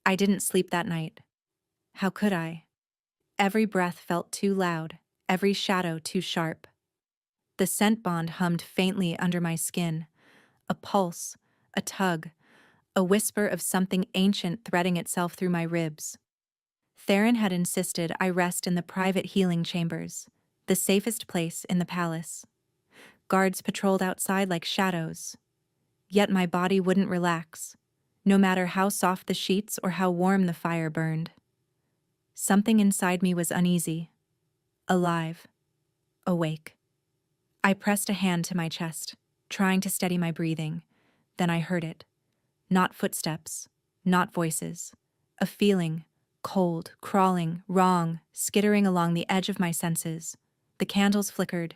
I didn't sleep that night. How could I? Every breath felt too loud, every shadow too sharp. The scent bond hummed faintly under my skin, a pulse, a tug, a whisper of something ancient threading itself through my ribs. Theron had insisted I rest in the private healing chambers, the safest place in the palace. Guards patrolled outside like shadows. Yet my body wouldn't relax, no matter how soft the sheets or how warm the fire burned. Something inside me was uneasy, alive, awake. I pressed a hand to my chest, trying to steady my breathing. Then I heard it. Not footsteps, not voices. A feeling, cold, crawling, wrong, skittering along the edge of my senses. The candles flickered.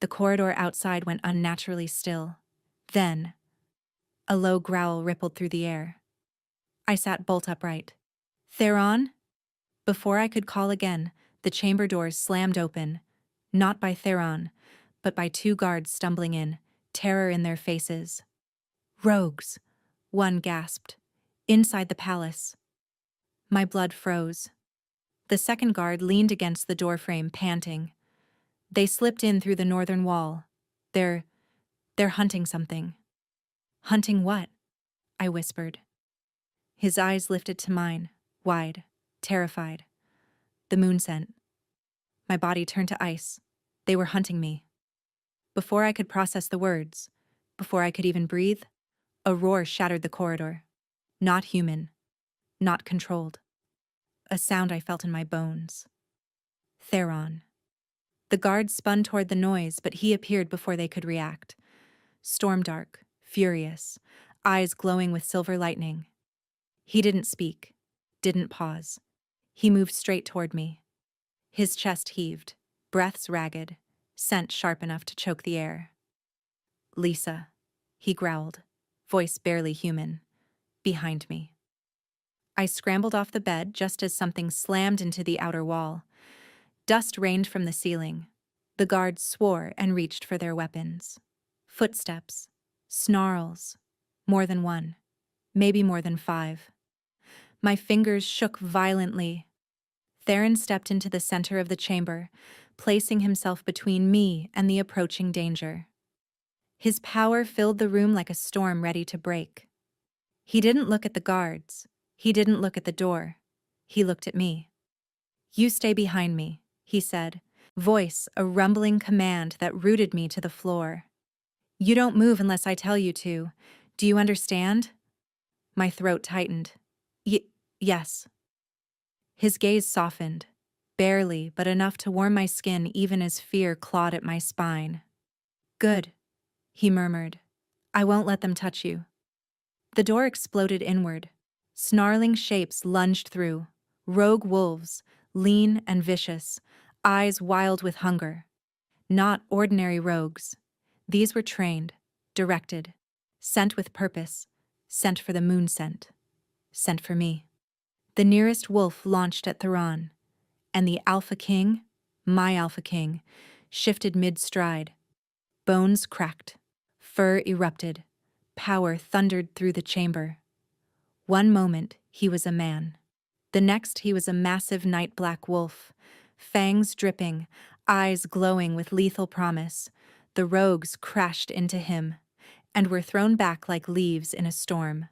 The corridor outside went unnaturally still. Then, a low growl rippled through the air. I sat bolt upright. Theron? Before I could call again, the chamber doors slammed open, not by Theron, but by two guards stumbling in, terror in their faces. Rogues, one gasped. Inside the palace. My blood froze. The second guard leaned against the doorframe, panting. They slipped in through the northern wall. They're hunting something. Hunting what? I whispered. His eyes lifted to mine, wide, terrified. The moon scent. My body turned to ice. They were hunting me. Before I could process the words, before I could even breathe, a roar shattered the corridor. Not human. Not controlled. a sound I felt in my bones. Theron. The guards spun toward the noise, but he appeared before they could react. Stormdark, furious, eyes glowing with silver lightning. He didn't speak, didn't pause. He moved straight toward me. His chest heaved, breaths ragged, scent sharp enough to choke the air. Lisa, he growled, voice barely human, behind me. I scrambled off the bed just as something slammed into the outer wall. Dust rained from the ceiling. The guards swore and reached for their weapons. Footsteps, snarls, more than one, maybe more than 5. My fingers shook violently. Theron stepped into the center of the chamber, placing himself between me and the approaching danger. His power filled the room like a storm ready to break. He didn't look at the guards. He didn't look at the door. He looked at me. "You stay behind me," he said, voice a rumbling command that rooted me to the floor. "You don't move unless I tell you to. Do you understand?" My throat tightened. Yes. His gaze softened, barely, but enough to warm my skin even as fear clawed at my spine. "Good," he murmured. "I won't let them touch you." The door exploded inward. Snarling shapes lunged through. Rogue wolves, lean and vicious, eyes wild with hunger. Not ordinary rogues. These were trained, directed, sent with purpose, sent for the moon scent, sent for me. The nearest wolf launched at Theron, and the Alpha King, my Alpha King, shifted mid-stride. Bones cracked, fur erupted, power thundered through the chamber. One moment, he was a man. The next, he was a massive night-black wolf, fangs dripping, eyes glowing with lethal promise. The rogues crashed into him, and were thrown back like leaves in a storm.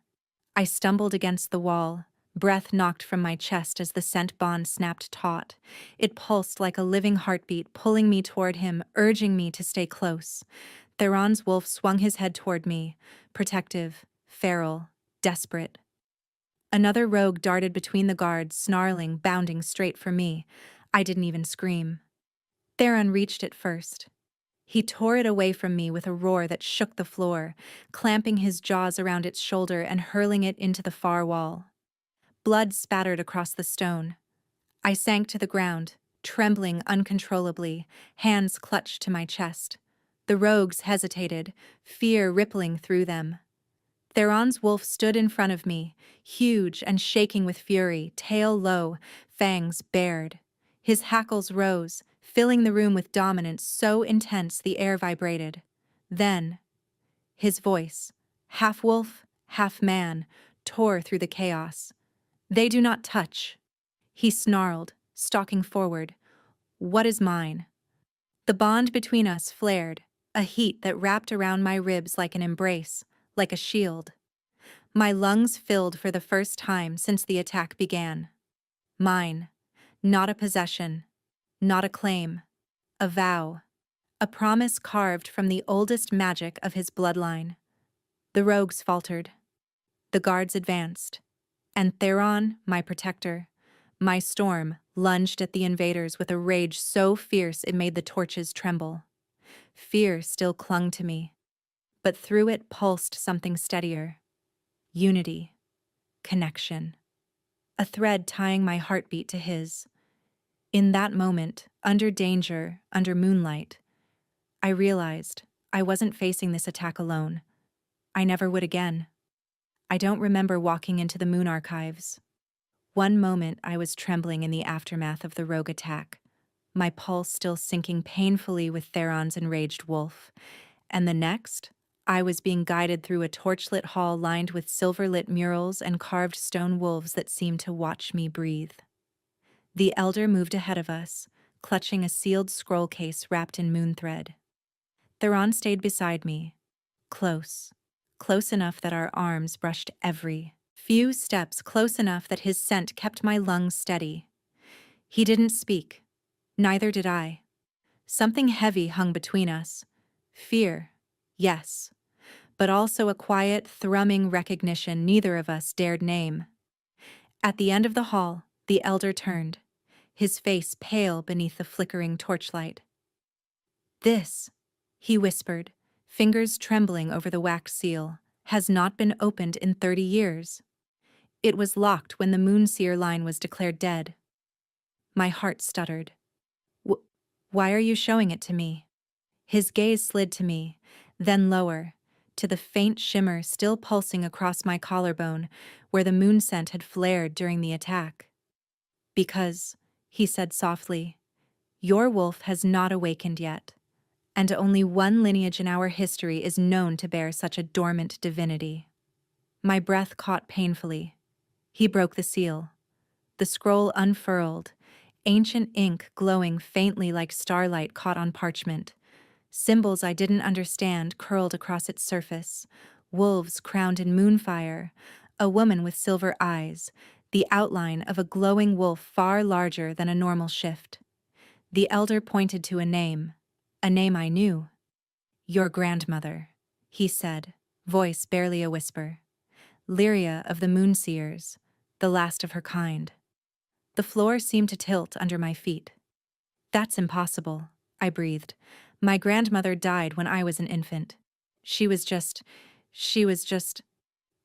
I stumbled against the wall, breath knocked from my chest as the scent bond snapped taut. It pulsed like a living heartbeat, pulling me toward him, urging me to stay close. Theron's wolf swung his head toward me, protective, feral, desperate. Another rogue darted between the guards, snarling, bounding straight for me. I didn't even scream. Theron reached it first. He tore it away from me with a roar that shook the floor, clamping his jaws around its shoulder and hurling it into the far wall. Blood spattered across the stone. I sank to the ground, trembling uncontrollably, hands clutched to my chest. The rogues hesitated, fear rippling through them. Theron's wolf stood in front of me, huge and shaking with fury, tail low, fangs bared. His hackles rose, filling the room with dominance so intense the air vibrated. Then, his voice, half wolf, half man, tore through the chaos. "They do not touch," he snarled, stalking forward. "What is mine?" The bond between us flared, a heat that wrapped around my ribs like an embrace, like a shield. My lungs filled for the first time since the attack began. Mine, not a possession, not a claim, a vow, a promise carved from the oldest magic of his bloodline. The rogues faltered. The guards advanced. And Theron, my protector, my storm, lunged at the invaders with a rage so fierce it made the torches tremble. Fear still clung to me, but through it pulsed something steadier. Unity. Connection. A thread tying my heartbeat to his. In that moment, under danger, under moonlight, I realized I wasn't facing this attack alone. I never would again. I don't remember walking into the moon archives. One moment I was trembling in the aftermath of the rogue attack, my pulse still sinking painfully with Theron's enraged wolf, and the next, I was being guided through a torchlit hall lined with silver-lit murals and carved stone wolves that seemed to watch me breathe. The elder moved ahead of us, clutching a sealed scroll case wrapped in moon thread. Theron stayed beside me, close enough that our arms brushed every few steps, close enough that his scent kept my lungs steady. He didn't speak. Neither did I. Something heavy hung between us. Fear, yes, but also a quiet, thrumming recognition neither of us dared name. At the end of the hall, The elder turned, his face pale beneath the flickering torchlight. This, he whispered, fingers trembling over the wax seal, has not been opened in 30 years. It was locked when the Moonseer line was declared dead. My heart stuttered. Why are you showing it to me? His gaze slid to me, then lower, to the faint shimmer still pulsing across my collarbone where the moon scent had flared during the attack. Because, he said softly, your wolf has not awakened yet, and only one lineage in our history is known to bear such a dormant divinity. My breath caught painfully. He broke the seal. The scroll unfurled, ancient ink glowing faintly like starlight caught on parchment. Symbols I didn't understand curled across its surface. Wolves crowned in moonfire, a woman with silver eyes, the outline of a glowing wolf far larger than a normal shift. The elder pointed to a name I knew. Your grandmother, he said, voice barely a whisper. Lyria of the Moonseers, the last of her kind. The floor seemed to tilt under my feet. That's impossible, I breathed. My grandmother died when I was an infant. She was just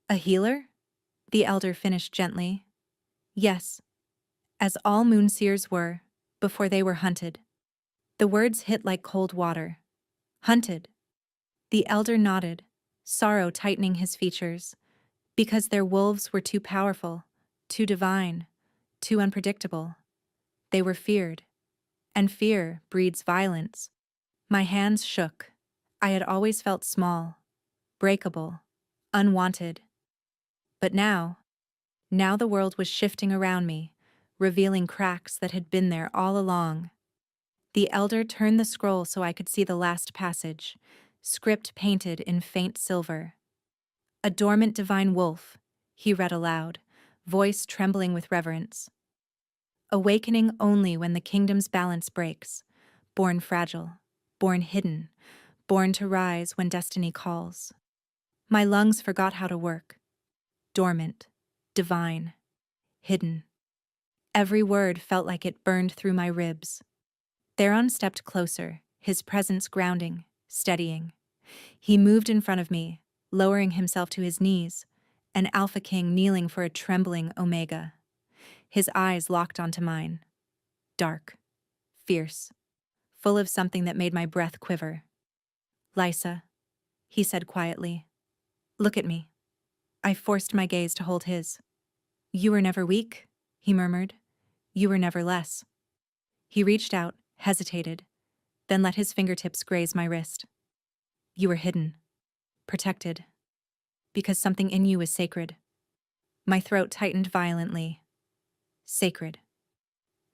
a healer? The elder finished gently. Yes, as all Moonseers were, before they were hunted. The words hit like cold water. Hunted. The elder nodded, sorrow tightening his features. Because their wolves were too powerful, too divine, too unpredictable. They were feared. And fear breeds violence. My hands shook. I had always felt small, breakable, unwanted. But now the world was shifting around me, revealing cracks that had been there all along. The elder turned the scroll so I could see the last passage, script painted in faint silver. A dormant divine wolf, he read aloud, voice trembling with reverence. Awakening only when the kingdom's balance breaks, born fragile, born hidden, born to rise when destiny calls. My lungs forgot how to work. Dormant, divine, hidden. Every word felt like it burned through my ribs. Theron stepped closer, his presence grounding, steadying. He moved in front of me, lowering himself to his knees, an alpha king kneeling for a trembling Omega. His eyes locked onto mine. Dark, fierce, full of something that made my breath quiver. Lysa, he said quietly. Look at me. I forced my gaze to hold his. You were never weak, he murmured. You were never less. He reached out, hesitated, then let his fingertips graze my wrist. You were hidden, protected, because something in you is sacred. My throat tightened violently. Sacred.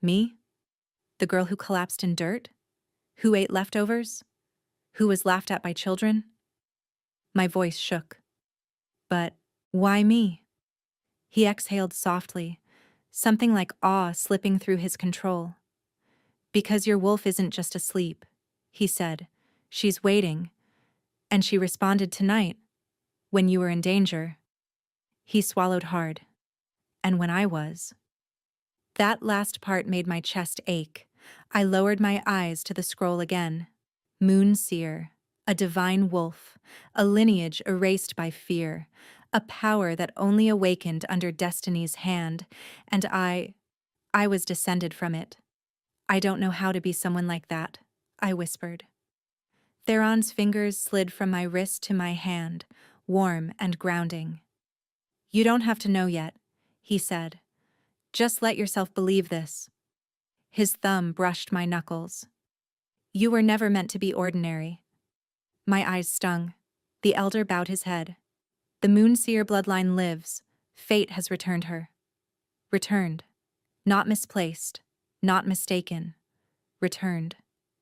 Me? The girl who collapsed in dirt? Who ate leftovers? Who was laughed at by children? My voice shook. But why me? He exhaled softly, something like awe slipping through his control. Because your wolf isn't just asleep, he said. She's waiting. And she responded tonight, when you were in danger. He swallowed hard. And when I was. That last part made my chest ache. I lowered my eyes to the scroll again. Moonseer, a divine wolf, a lineage erased by fear, a power that only awakened under destiny's hand, and I was descended from it. I don't know how to be someone like that, I whispered. Theron's fingers slid from my wrist to my hand, warm and grounding. You don't have to know yet, he said. Just let yourself believe this. His thumb brushed my knuckles. You were never meant to be ordinary. My eyes stung. The elder bowed his head. The Moonseer bloodline lives. Fate has returned her. Returned. Not misplaced. Not mistaken. Returned.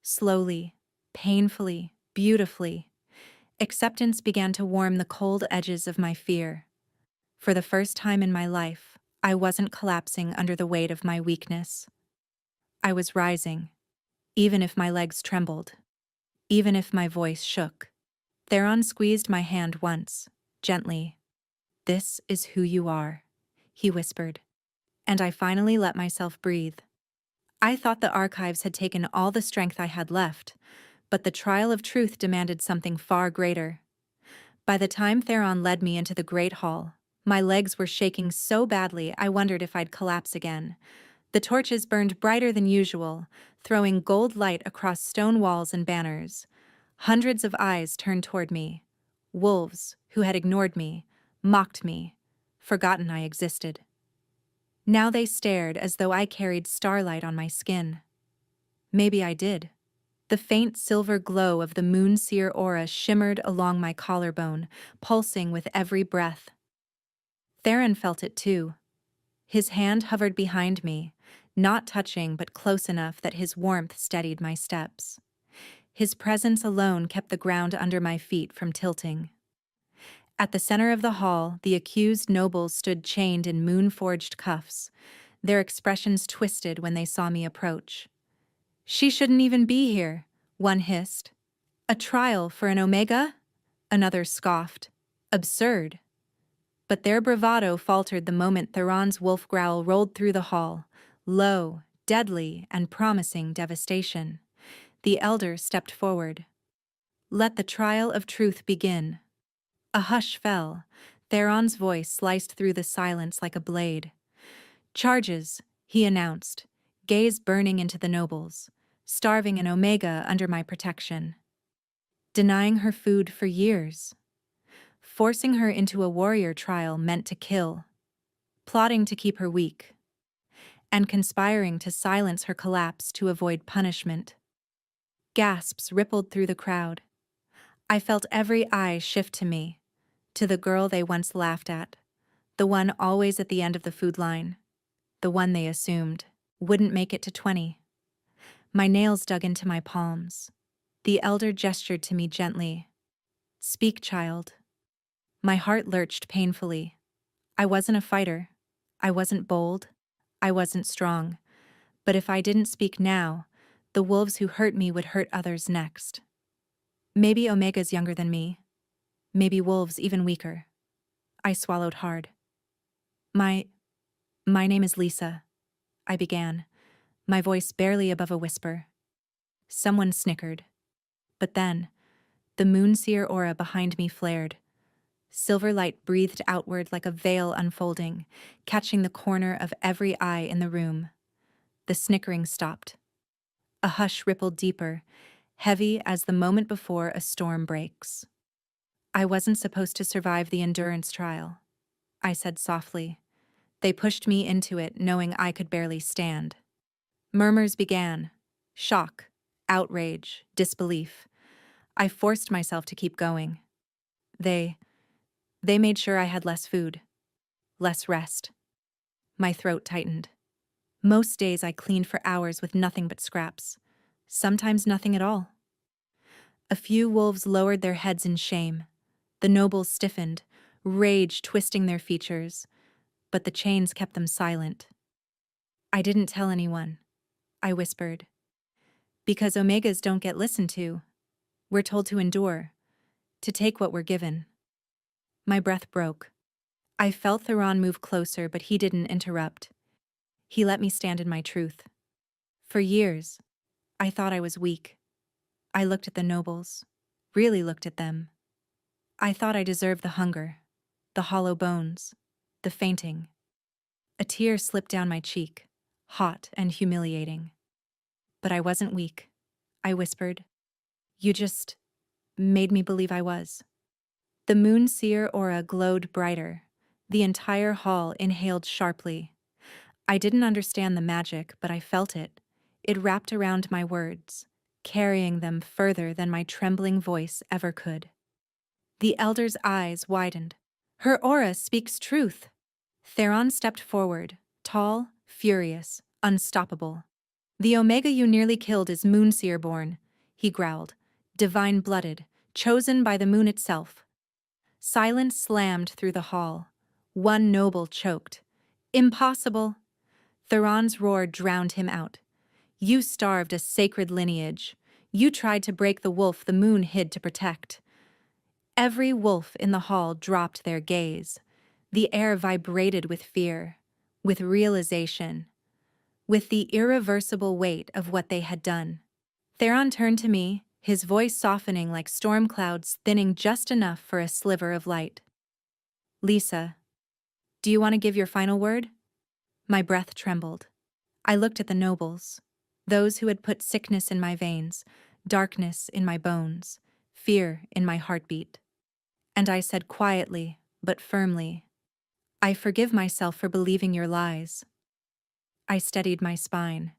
Slowly. Painfully. Beautifully. Acceptance began to warm the cold edges of my fear. For the first time in my life, I wasn't collapsing under the weight of my weakness. I was rising, even if my legs trembled, even if my voice shook. Theron squeezed my hand once, gently. This is who you are, he whispered. and I finally let myself breathe. I thought the archives had taken all the strength I had left, but the trial of truth demanded something far greater. By the time Theron led me into the great hall, my legs were shaking so badly I wondered if I'd collapse again. The torches burned brighter than usual, throwing gold light across stone walls and banners. Hundreds of eyes turned toward me. Wolves, who had ignored me, mocked me, forgotten I existed. Now they stared as though I carried starlight on my skin. Maybe I did. The faint silver glow of the moon-seer aura shimmered along my collarbone, pulsing with every breath. Theron felt it too. His hand hovered behind me, not touching but close enough that his warmth steadied my steps. His presence alone kept the ground under my feet from tilting. At the center of the hall, the accused nobles stood chained in moon-forged cuffs, their expressions twisted when they saw me approach. "She shouldn't even be here," one hissed. "A trial for an Omega?" Another scoffed. "Absurd." But their bravado faltered the moment Theron's wolf growl rolled through the hall, low, deadly, and promising devastation. The elder stepped forward. "Let the trial of truth begin." A hush fell. Theron's voice sliced through the silence like a blade. "Charges," he announced, gaze burning into the nobles. "Starving an Omega under my protection. Denying her food for years. Forcing her into a warrior trial meant to kill. Plotting to keep her weak. And conspiring to silence her collapse to avoid punishment." Gasps rippled through the crowd. I felt every eye shift to me, to the girl they once laughed at, the one always at the end of the food line, the one they assumed wouldn't make it to 20. My nails dug into my palms. The elder gestured to me gently. "Speak, child." My heart lurched painfully. I wasn't a fighter. I wasn't bold. I wasn't strong. But if I didn't speak now, the wolves who hurt me would hurt others next. Maybe Omega's younger than me. Maybe wolves even weaker. I swallowed hard. My name is Lisa," I began, my voice barely above a whisper. Someone snickered. But then, the moon-seer aura behind me flared. Silver light breathed outward like a veil unfolding, catching the corner of every eye in the room. The snickering stopped. A hush rippled deeper, heavy as the moment before a storm breaks. "I wasn't supposed to survive the endurance trial," I said softly. They pushed me into it, knowing I could barely stand. Murmurs began. Shock, outrage, disbelief. I forced myself to keep going. They made sure I had less food, less rest. My throat tightened. Most days I cleaned for hours with nothing but scraps, sometimes nothing at all. A few wolves lowered their heads in shame. The nobles stiffened, rage twisting their features, but the chains kept them silent. "I didn't tell anyone," I whispered. "Because Omegas don't get listened to. We're told to endure, to take what we're given." My breath broke. I felt Theron move closer, but he didn't interrupt. He let me stand in my truth. For years, I thought I was weak. I looked at the nobles, really looked at them. I thought I deserved the hunger, the hollow bones, the fainting. A tear slipped down my cheek, hot and humiliating. "But I wasn't weak," I whispered. "You just made me believe I was." The moon-seer aura glowed brighter. The entire hall inhaled sharply. I didn't understand the magic, but I felt it. It wrapped around my words, carrying them further than my trembling voice ever could. The elder's eyes widened. "Her aura speaks truth." Theron stepped forward, tall, furious, unstoppable. "The Omega you nearly killed is moonseer-born," he growled, "divine-blooded, chosen by the moon itself." Silence slammed through the hall. One noble choked. "Impossible!" Theron's roar drowned him out. "You starved a sacred lineage. You tried to break the wolf the moon hid to protect." Every wolf in the hall dropped their gaze. The air vibrated with fear. with realization, with the irreversible weight of what they had done. Theron turned to me, his voice softening like storm clouds thinning just enough for a sliver of light. Lisa, do you want to give your final word? My breath trembled. I looked at the nobles, those who had put sickness in my veins, darkness in my bones, fear in my heartbeat. And I said quietly, but firmly, I forgive myself for believing your lies. I steadied my spine.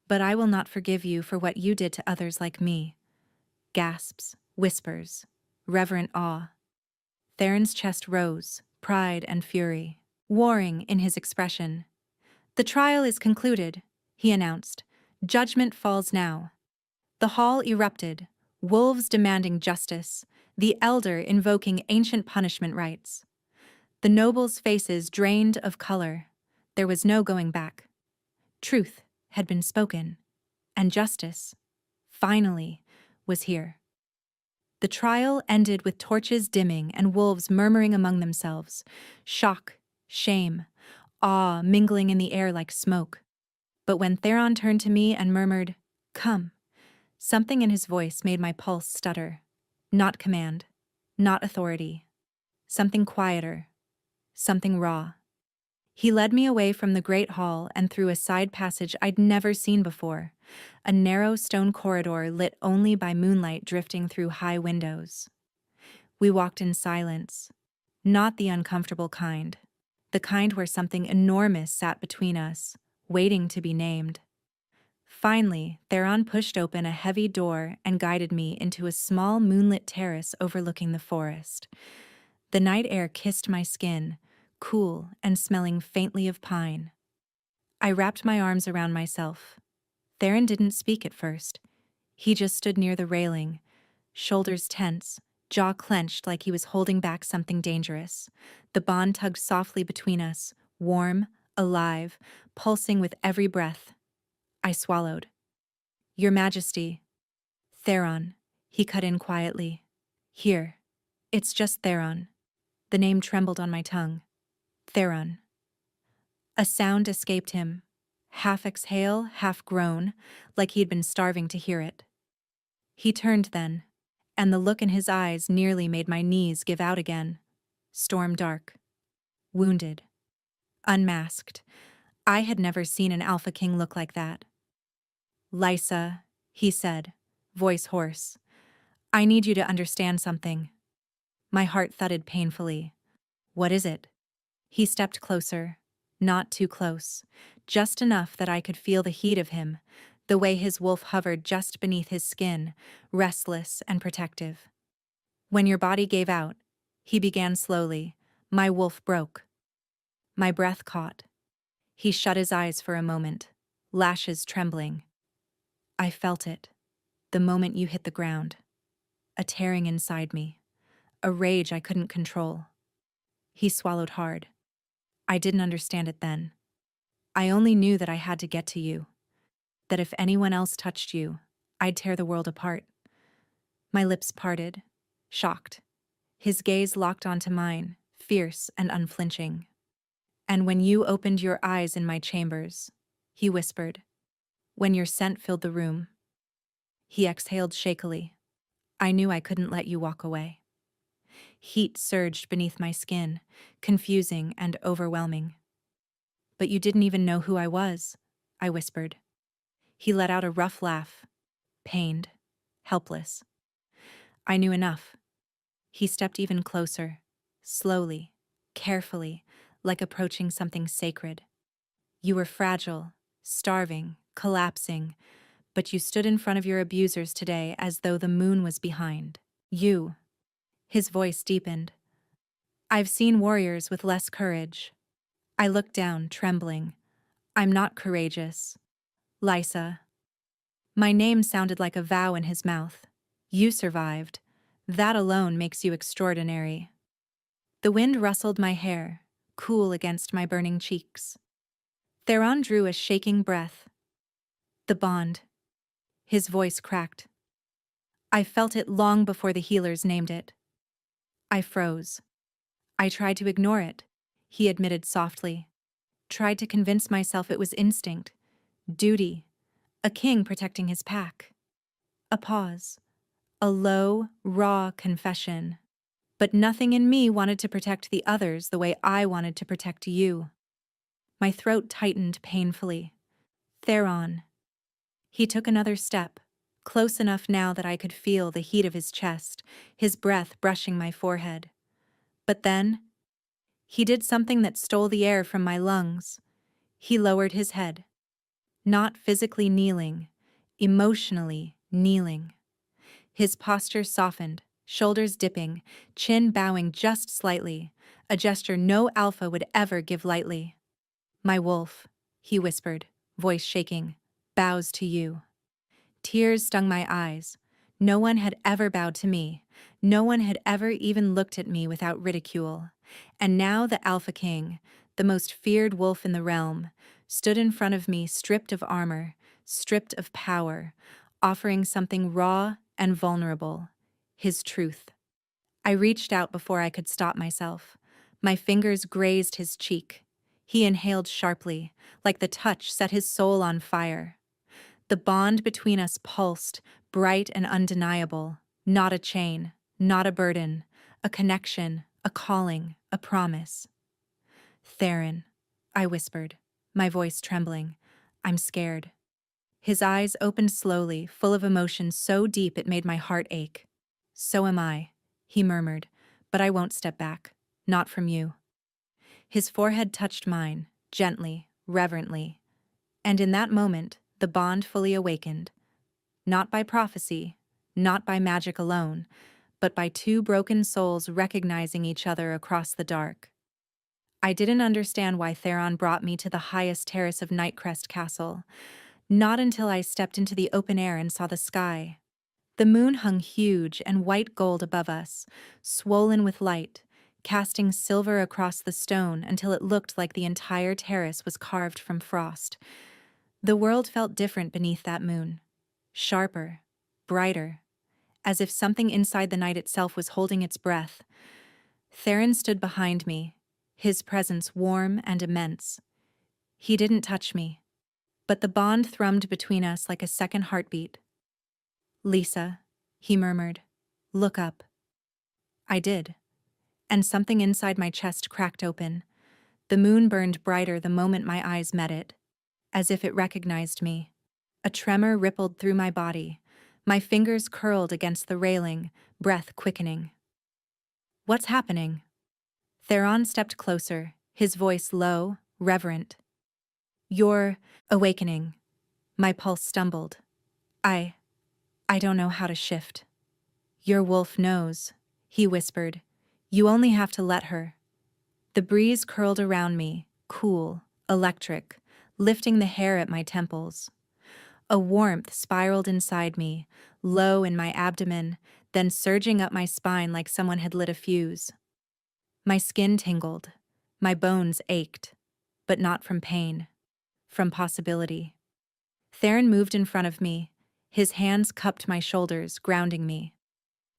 But I will not forgive you for what you did to others like me. Gasps, whispers, reverent awe. Theron's chest rose, pride and fury, warring in his expression. The trial is concluded, he announced. Judgment falls now. The hall erupted, wolves demanding justice, the elder invoking ancient punishment rites. The nobles' faces drained of color. There was no going back. Truth had been spoken, and justice, finally, was here. The trial ended with torches dimming and wolves murmuring among themselves, shock, shame, awe mingling in the air like smoke. But when Theron turned to me and murmured, "Come," something in his voice made my pulse stutter. Not command, not authority. Something quieter, something raw. He led me away from the great hall and through a side passage I'd never seen before, a narrow stone corridor lit only by moonlight drifting through high windows. We walked in silence, not the uncomfortable kind, the kind where something enormous sat between us, waiting to be named. Finally, Theron pushed open a heavy door and guided me into a small moonlit terrace overlooking the forest. The night air kissed my skin, cool and smelling faintly of pine. I wrapped my arms around myself. Theron didn't speak at first. He just stood near the railing, shoulders tense, jaw clenched like he was holding back something dangerous. The bond tugged softly between us, warm, alive, pulsing with every breath. I swallowed. Your Majesty. Theron, he cut in quietly. Here. It's just Theron. The name trembled on my tongue. Theron. A sound escaped him, half exhale, half groan, like he'd been starving to hear it. He turned then, and the look in his eyes nearly made my knees give out again. Storm dark. Wounded. Unmasked. I had never seen an Alpha King look like that. Lysa, he said, voice hoarse. I need you to understand something. My heart thudded painfully. What is it? He stepped closer, not too close, just enough that I could feel the heat of him, the way his wolf hovered just beneath his skin, restless and protective. When your body gave out, he began slowly, my wolf broke. My breath caught. He shut his eyes for a moment, lashes trembling. I felt it, the moment you hit the ground. A tearing inside me, a rage I couldn't control. He swallowed hard. I didn't understand it then. I only knew that I had to get to you, that if anyone else touched you, I'd tear the world apart. My lips parted, shocked. His gaze locked onto mine, fierce and unflinching. And when you opened your eyes in my chambers, he whispered, when your scent filled the room. He exhaled shakily. I knew I couldn't let you walk away. Heat surged beneath my skin, confusing and overwhelming. But you didn't even know who I was, I whispered. He let out a rough laugh, pained, helpless. I knew enough. He stepped even closer, slowly, carefully, like approaching something sacred. You were fragile, starving, collapsing, but you stood in front of your abusers today as though the moon was behind. You. His voice deepened. I've seen warriors with less courage. I looked down, trembling. I'm not courageous. Lysa. My name sounded like a vow in his mouth. You survived. That alone makes you extraordinary. The wind rustled my hair, cool against my burning cheeks. Theron drew a shaking breath. The bond. His voice cracked. I felt it long before the healers named it. I froze. I tried to ignore it, he admitted softly. tried to convince myself it was instinct, duty, a king protecting his pack. A pause. A low, raw confession. But nothing in me wanted to protect the others the way I wanted to protect you. My throat tightened painfully. Theron. He took another step, close enough now that I could feel the heat of his chest, his breath brushing my forehead. But then, he did something that stole the air from my lungs. He lowered his head. Not physically kneeling, emotionally kneeling. His posture softened, shoulders dipping, chin bowing just slightly, a gesture no alpha would ever give lightly. "My wolf," he whispered, voice shaking, "bows to you." Tears stung my eyes. No one had ever bowed to me. No one had ever even looked at me without ridicule. And now the Alpha King, the most feared wolf in the realm, stood in front of me stripped of armor, stripped of power, offering something raw and vulnerable, his truth. I reached out before I could stop myself. My fingers grazed his cheek. He inhaled sharply, like the touch set his soul on fire. The bond between us pulsed, bright and undeniable, not a chain, not a burden, a connection, a calling, a promise. "Theron," I whispered, my voice trembling, "I'm scared." His eyes opened slowly, full of emotion so deep it made my heart ache. "So am I," he murmured, "but I won't step back, not from you." His forehead touched mine, gently, reverently, and in that moment, the bond fully awakened. Not by prophecy, not by magic alone, but by two broken souls recognizing each other across the dark. I didn't understand why Theron brought me to the highest terrace of Nightcrest Castle, not until I stepped into the open air and saw the sky. The moon hung huge and white gold above us, swollen with light, casting silver across the stone until it looked like the entire terrace was carved from frost. The world felt different beneath that moon. Sharper, brighter, as if something inside the night itself was holding its breath. Theron stood behind me, his presence warm and immense. He didn't touch me, but the bond thrummed between us like a second heartbeat. "Lisa," he murmured, "look up." I did, and something inside my chest cracked open. The moon burned brighter the moment my eyes met it, as if it recognized me. A tremor rippled through my body. My fingers curled against the railing, breath quickening. "What's happening?" Theron stepped closer, his voice low, reverent. "You're awakening." My pulse stumbled. I don't know how to shift." "Your wolf knows," he whispered. "You only have to let her." The breeze curled around me, cool, electric, lifting the hair at my temples. A warmth spiraled inside me, low in my abdomen, then surging up my spine like someone had lit a fuse. My skin tingled. My bones ached. But not from pain. From possibility. Theron moved in front of me. His hands cupped my shoulders, grounding me.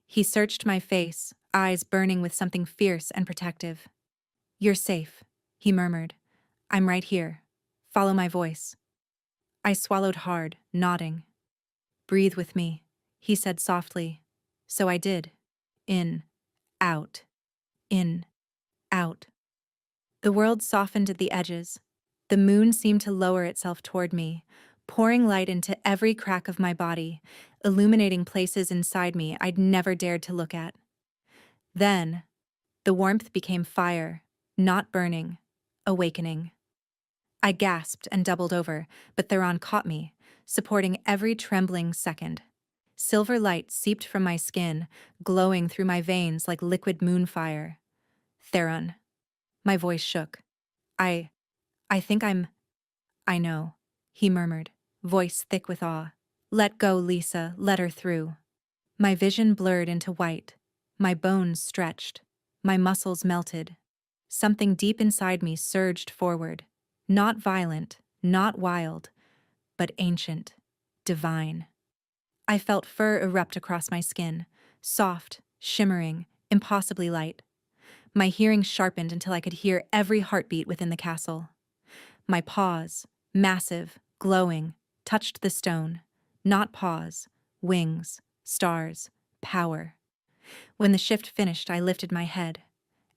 He searched my face, eyes burning with something fierce and protective. "You're safe," he murmured. "I'm right here. Follow my voice." I swallowed hard, nodding. "Breathe with me," he said softly. So I did. In, out, in, out. The world softened at the edges. The moon seemed to lower itself toward me, pouring light into every crack of my body, illuminating places inside me I'd never dared to look at. Then, the warmth became fire, not burning, awakening. I gasped and doubled over, but Theron caught me, supporting every trembling second. Silver light seeped from my skin, glowing through my veins like liquid moonfire. "Theron." My voice shook. I think I know," he murmured, voice thick with awe. "Let go, Lisa, let her through." My vision blurred into white. My bones stretched. My muscles melted. Something deep inside me surged forward. Not violent, not wild, but ancient, divine. I felt fur erupt across my skin, soft, shimmering, impossibly light. My hearing sharpened until I could hear every heartbeat within the castle. My paws, massive, glowing, touched the stone. Not paws, wings, stars, power. When the shift finished, I lifted my head,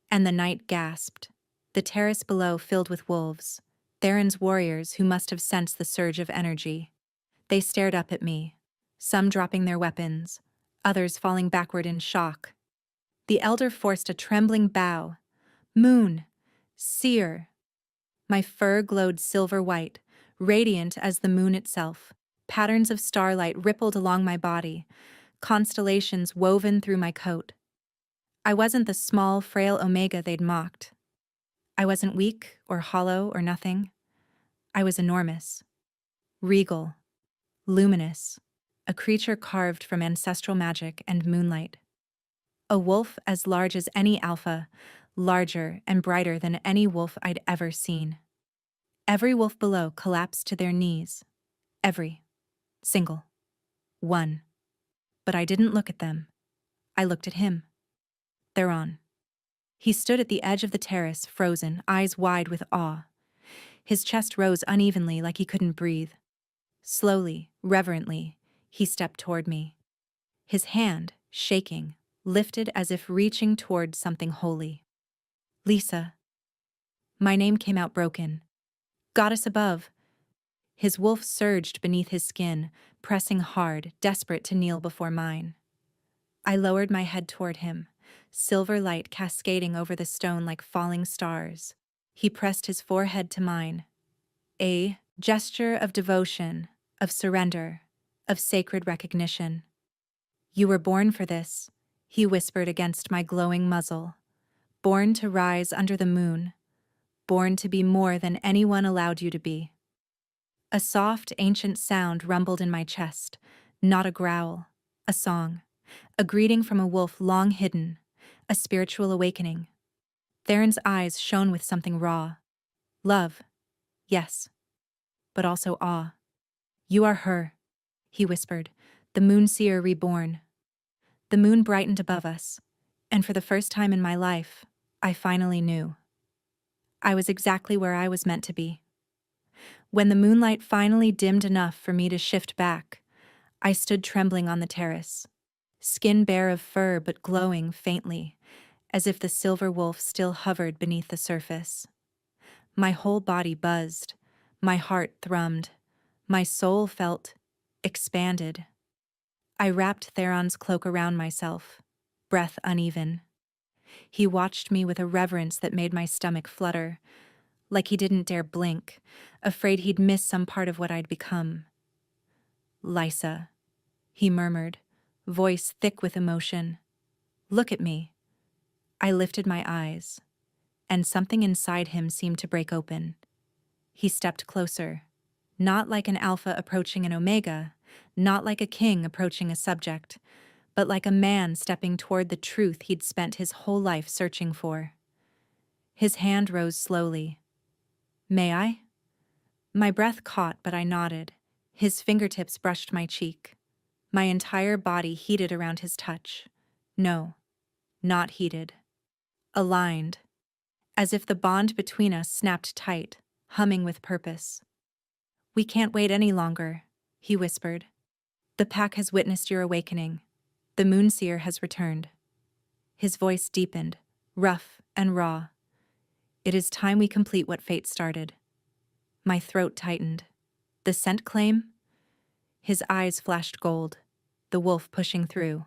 and the night gasped. The terrace below filled with wolves, Theron's warriors who must have sensed the surge of energy. They stared up at me, some dropping their weapons, others falling backward in shock. The elder forced a trembling bow. Moon, seer. My fur glowed silver white, radiant as the moon itself. Patterns of starlight rippled along my body, constellations woven through my coat. I wasn't the small, frail Omega they'd mocked. I wasn't weak or hollow or nothing. I was enormous, regal, luminous, a creature carved from ancestral magic and moonlight. A wolf as large as any alpha, larger and brighter than any wolf I'd ever seen. Every wolf below collapsed to their knees. Every single one. But I didn't look at them. I looked at him. Theron. He stood at the edge of the terrace, frozen, eyes wide with awe. His chest rose unevenly like he couldn't breathe. Slowly, reverently, he stepped toward me. His hand, shaking, lifted as if reaching toward something holy. Lisa. My name came out broken. Goddess above. His wolf surged beneath his skin, pressing hard, desperate to kneel before mine. I lowered my head toward him, silver light cascading over the stone like falling stars. He pressed his forehead to mine. A gesture of devotion, of surrender, of sacred recognition. You were born for this, he whispered against my glowing muzzle. Born to rise under the moon. Born to be more than anyone allowed you to be. A soft, ancient sound rumbled in my chest, not a growl, a song, a greeting from a wolf long hidden, a spiritual awakening. Theron's eyes shone with something raw. Love, yes, but also awe. You are her, he whispered, the moon seer reborn. The moon brightened above us, and for the first time in my life, I finally knew. I was exactly where I was meant to be. When the moonlight finally dimmed enough for me to shift back, I stood trembling on the terrace, skin bare of fur but glowing faintly, as if the silver wolf still hovered beneath the surface. My whole body buzzed, my heart thrummed, my soul felt expanded. I wrapped Theron's cloak around myself, breath uneven. He watched me with a reverence that made my stomach flutter, like he didn't dare blink, afraid he'd miss some part of what I'd become. Lysa, he murmured, voice thick with emotion. Look at me. I lifted my eyes, and something inside him seemed to break open. He stepped closer, not like an alpha approaching an omega, not like a king approaching a subject, but like a man stepping toward the truth he'd spent his whole life searching for. His hand rose slowly. May I? My breath caught, but I nodded. His fingertips brushed my cheek. My entire body heated around his touch. No, not heated. Aligned. As if the bond between us snapped tight, humming with purpose. We can't wait any longer, he whispered. The pack has witnessed your awakening. The Moonseer has returned. His voice deepened, rough and raw. It is time we complete what fate started. My throat tightened. The scent claim? His eyes flashed gold, the wolf pushing through.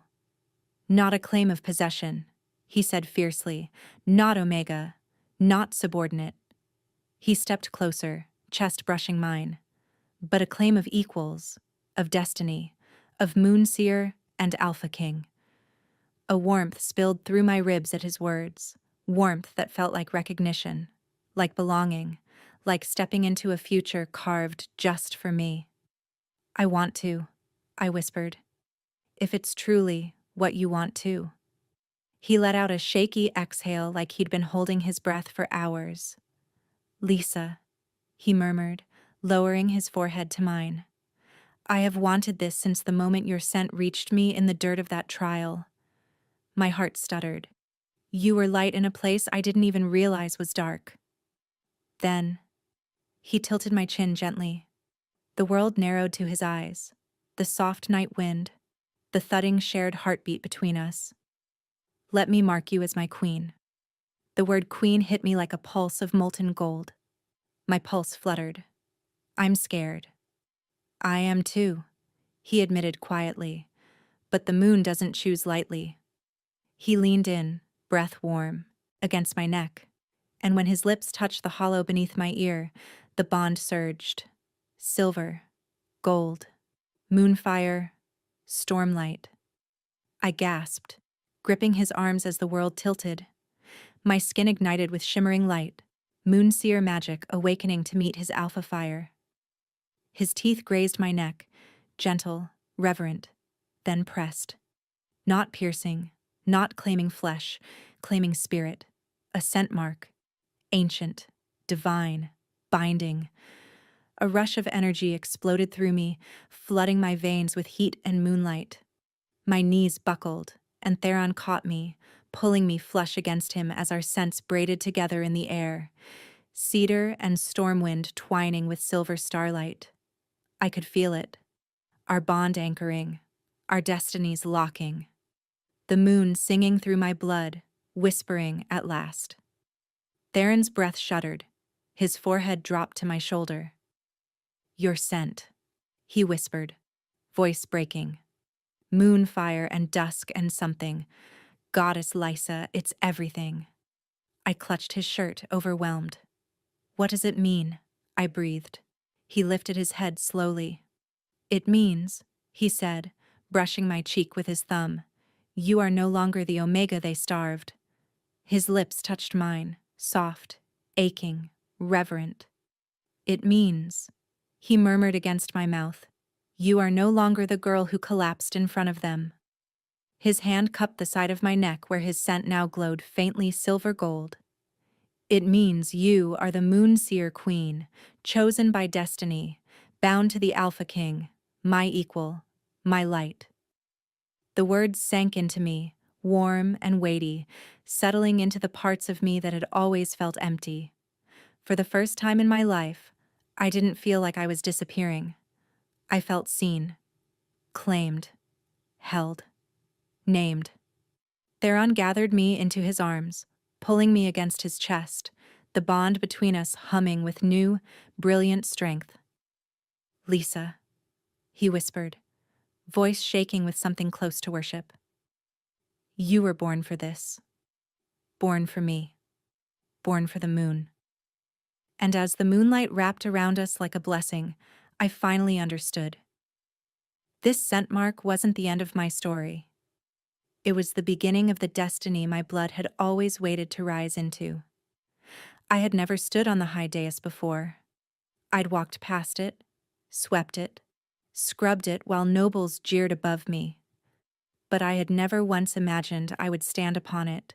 Not a claim of possession, he said fiercely. Not Omega, not subordinate. He stepped closer, chest brushing mine. But a claim of equals, of destiny, of Moonseer and Alpha King. A warmth spilled through my ribs at his words, warmth that felt like recognition, like belonging, like stepping into a future carved just for me. I want to, I whispered. If it's truly what you want to. He let out a shaky exhale like he'd been holding his breath for hours. Lisa, he murmured, lowering his forehead to mine. I have wanted this since the moment your scent reached me in the dirt of that trial. My heart stuttered. You were light in a place I didn't even realize was dark. Then, He tilted my chin gently. The world narrowed to his eyes. The soft night wind, the thudding shared heartbeat between us. Let me mark you as my queen. The word queen hit me like a pulse of molten gold. My pulse fluttered. I'm scared. I am too, he admitted quietly. But the moon doesn't choose lightly. He leaned in, breath warm, against my neck, and when his lips touched the hollow beneath my ear, the bond surged. Silver, gold, moonfire, stormlight. I gasped, gripping his arms as the world tilted. My skin ignited with shimmering light, moonseer magic awakening to meet his alpha fire. His teeth grazed my neck, gentle, reverent, then pressed. Not piercing, not claiming flesh, claiming spirit. A scent mark, ancient, divine, binding. A rush of energy exploded through me, flooding my veins with heat and moonlight. My knees buckled, and Theron caught me, pulling me flush against him as our scents braided together in the air, cedar and stormwind twining with silver starlight. I could feel it, our bond anchoring, our destinies locking. The moon singing through my blood, whispering at last. Theron's breath shuddered. His forehead dropped to my shoulder. Your scent, he whispered, voice breaking. Moonfire and dusk and something. Goddess Lysa, it's everything. I clutched his shirt, overwhelmed. What does it mean? I breathed. He lifted his head slowly. It means, he said, brushing my cheek with his thumb, you are no longer the Omega they starved. His lips touched mine, soft, aching, reverent. It means, he murmured against my mouth, you are no longer the girl who collapsed in front of them. His hand cupped the side of my neck where his scent now glowed faintly silver gold. It means you are the Moonseer Queen, chosen by destiny, bound to the Alpha King, my equal, my light. The words sank into me, warm and weighty, settling into the parts of me that had always felt empty. For the first time in my life, I didn't feel like I was disappearing. I felt seen, claimed, held, named. Theron gathered me into his arms, pulling me against his chest, the bond between us humming with new, brilliant strength. Lisa, he whispered, voice shaking with something close to worship. You were born for this. Born for me. Born for the moon. And as the moonlight wrapped around us like a blessing, I finally understood. This scent mark wasn't the end of my story. It was the beginning of the destiny my blood had always waited to rise into. I had never stood on the high dais before. I'd walked past it, swept it, scrubbed it while nobles jeered above me. But I had never once imagined I would stand upon it,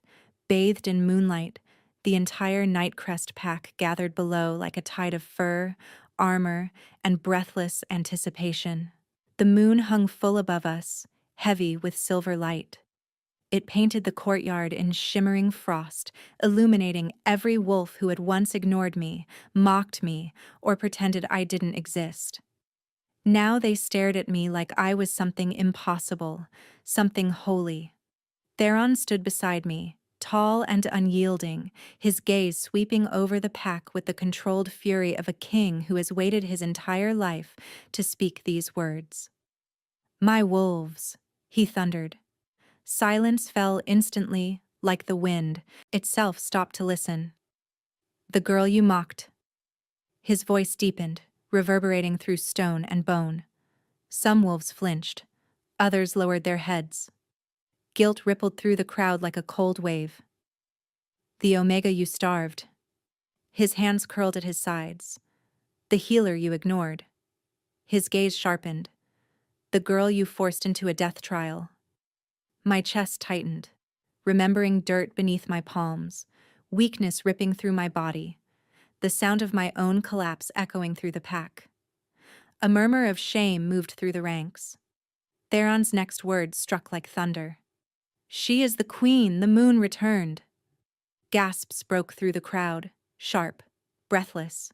bathed in moonlight, the entire Nightcrest pack gathered below like a tide of fur, armor, and breathless anticipation. The moon hung full above us, heavy with silver light. It painted the courtyard in shimmering frost, illuminating every wolf who had once ignored me, mocked me, or pretended I didn't exist. Now they stared at me like I was something impossible, something holy. Theron stood beside me, tall and unyielding, his gaze sweeping over the pack with the controlled fury of a king who has waited his entire life to speak these words. My wolves, he thundered. Silence fell instantly, like the wind, itself stopped to listen. The girl you mocked. His voice deepened, reverberating through stone and bone. Some wolves flinched, others lowered their heads. Guilt rippled through the crowd like a cold wave. The Omega you starved. His hands curled at his sides. The healer you ignored. His gaze sharpened. The girl you forced into a death trial. My chest tightened, remembering dirt beneath my palms, weakness ripping through my body, the sound of my own collapse echoing through the pack. A murmur of shame moved through the ranks. Theron's next words struck like thunder. She is the queen, the moon returned. Gasps broke through the crowd, sharp, breathless.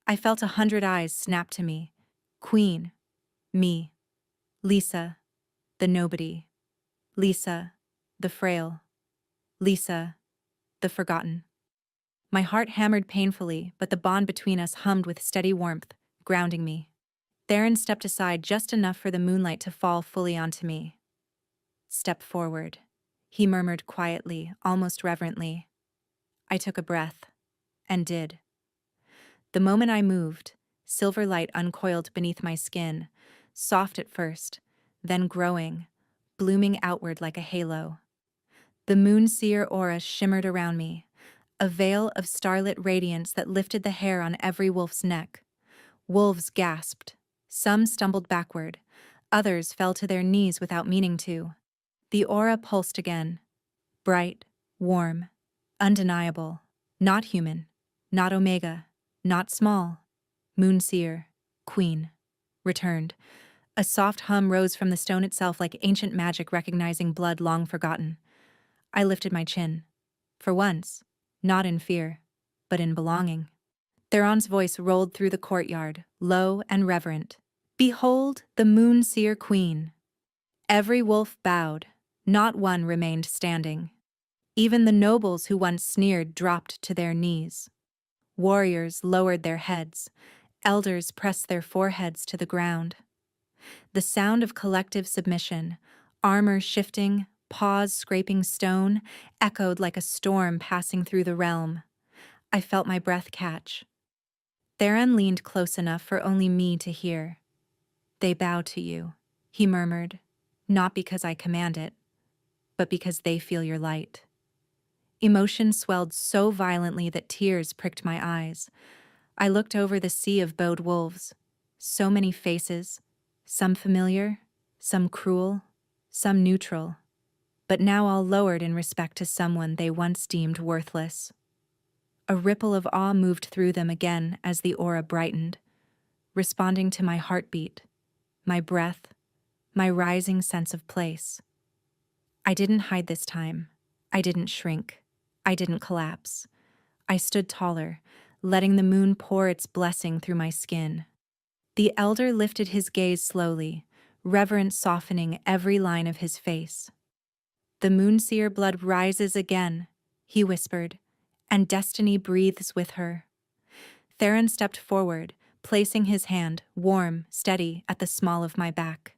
I felt 100 eyes snap to me. Queen. Me. Lisa. The nobody. Lisa. The frail. Lisa. The forgotten. My heart hammered painfully, but the bond between us hummed with steady warmth, grounding me. Theron stepped aside just enough for the moonlight to fall fully onto me. Step forward, he murmured quietly, almost reverently. I took a breath, and did. The moment I moved, silver light uncoiled beneath my skin, soft at first, then growing, blooming outward like a halo. The moon-seer aura shimmered around me, a veil of starlit radiance that lifted the hair on every wolf's neck. Wolves gasped. Some stumbled backward. Others fell to their knees without meaning to. The aura pulsed again. Bright, warm, undeniable. Not human. Not Omega. Not small. Moonseer. Queen. Returned. A soft hum rose from the stone itself like ancient magic recognizing blood long forgotten. I lifted my chin. For once, not in fear, but in belonging. Theron's voice rolled through the courtyard, low and reverent. Behold the moon-seer queen. Every wolf bowed, not one remained standing. Even the nobles who once sneered dropped to their knees. Warriors lowered their heads, elders pressed their foreheads to the ground. The sound of collective submission, armor shifting, paws scraping stone, echoed like a storm passing through the realm. I felt my breath catch. Theron leaned close enough for only me to hear. They bow to you, he murmured, not because I command it, but because they feel your light. Emotion swelled so violently that tears pricked my eyes. I looked over the sea of bowed wolves. So many faces, some familiar, some cruel, some neutral, but now all lowered in respect to someone they once deemed worthless. A ripple of awe moved through them again as the aura brightened, responding to my heartbeat, my breath, my rising sense of place. I didn't hide this time. I didn't shrink. I didn't collapse. I stood taller, letting the moon pour its blessing through my skin. The elder lifted his gaze slowly, reverence softening every line of his face. The moonseer blood rises again, he whispered, and destiny breathes with her. Theron stepped forward, placing his hand, warm, steady, at the small of my back.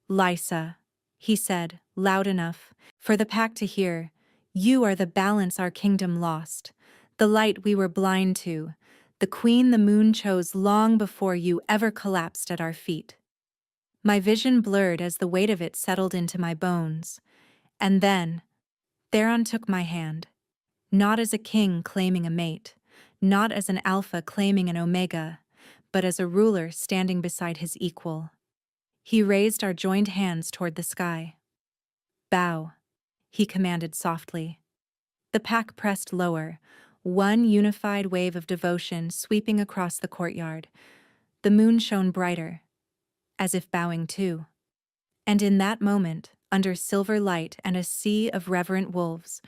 Lysa, he said, loud enough for the pack to hear, you are the balance our kingdom lost, the light we were blind to, the queen the moon chose long before you ever collapsed at our feet. My vision blurred as the weight of it settled into my bones, and then, Theron took my hand, not as a king claiming a mate, not as an alpha claiming an omega, but as a ruler standing beside his equal. He raised our joined hands toward the sky. Bow, he commanded softly. The pack pressed lower, one unified wave of devotion sweeping across the courtyard. The moon shone brighter, as if bowing too. And in that moment, under silver light and a sea of reverent wolves,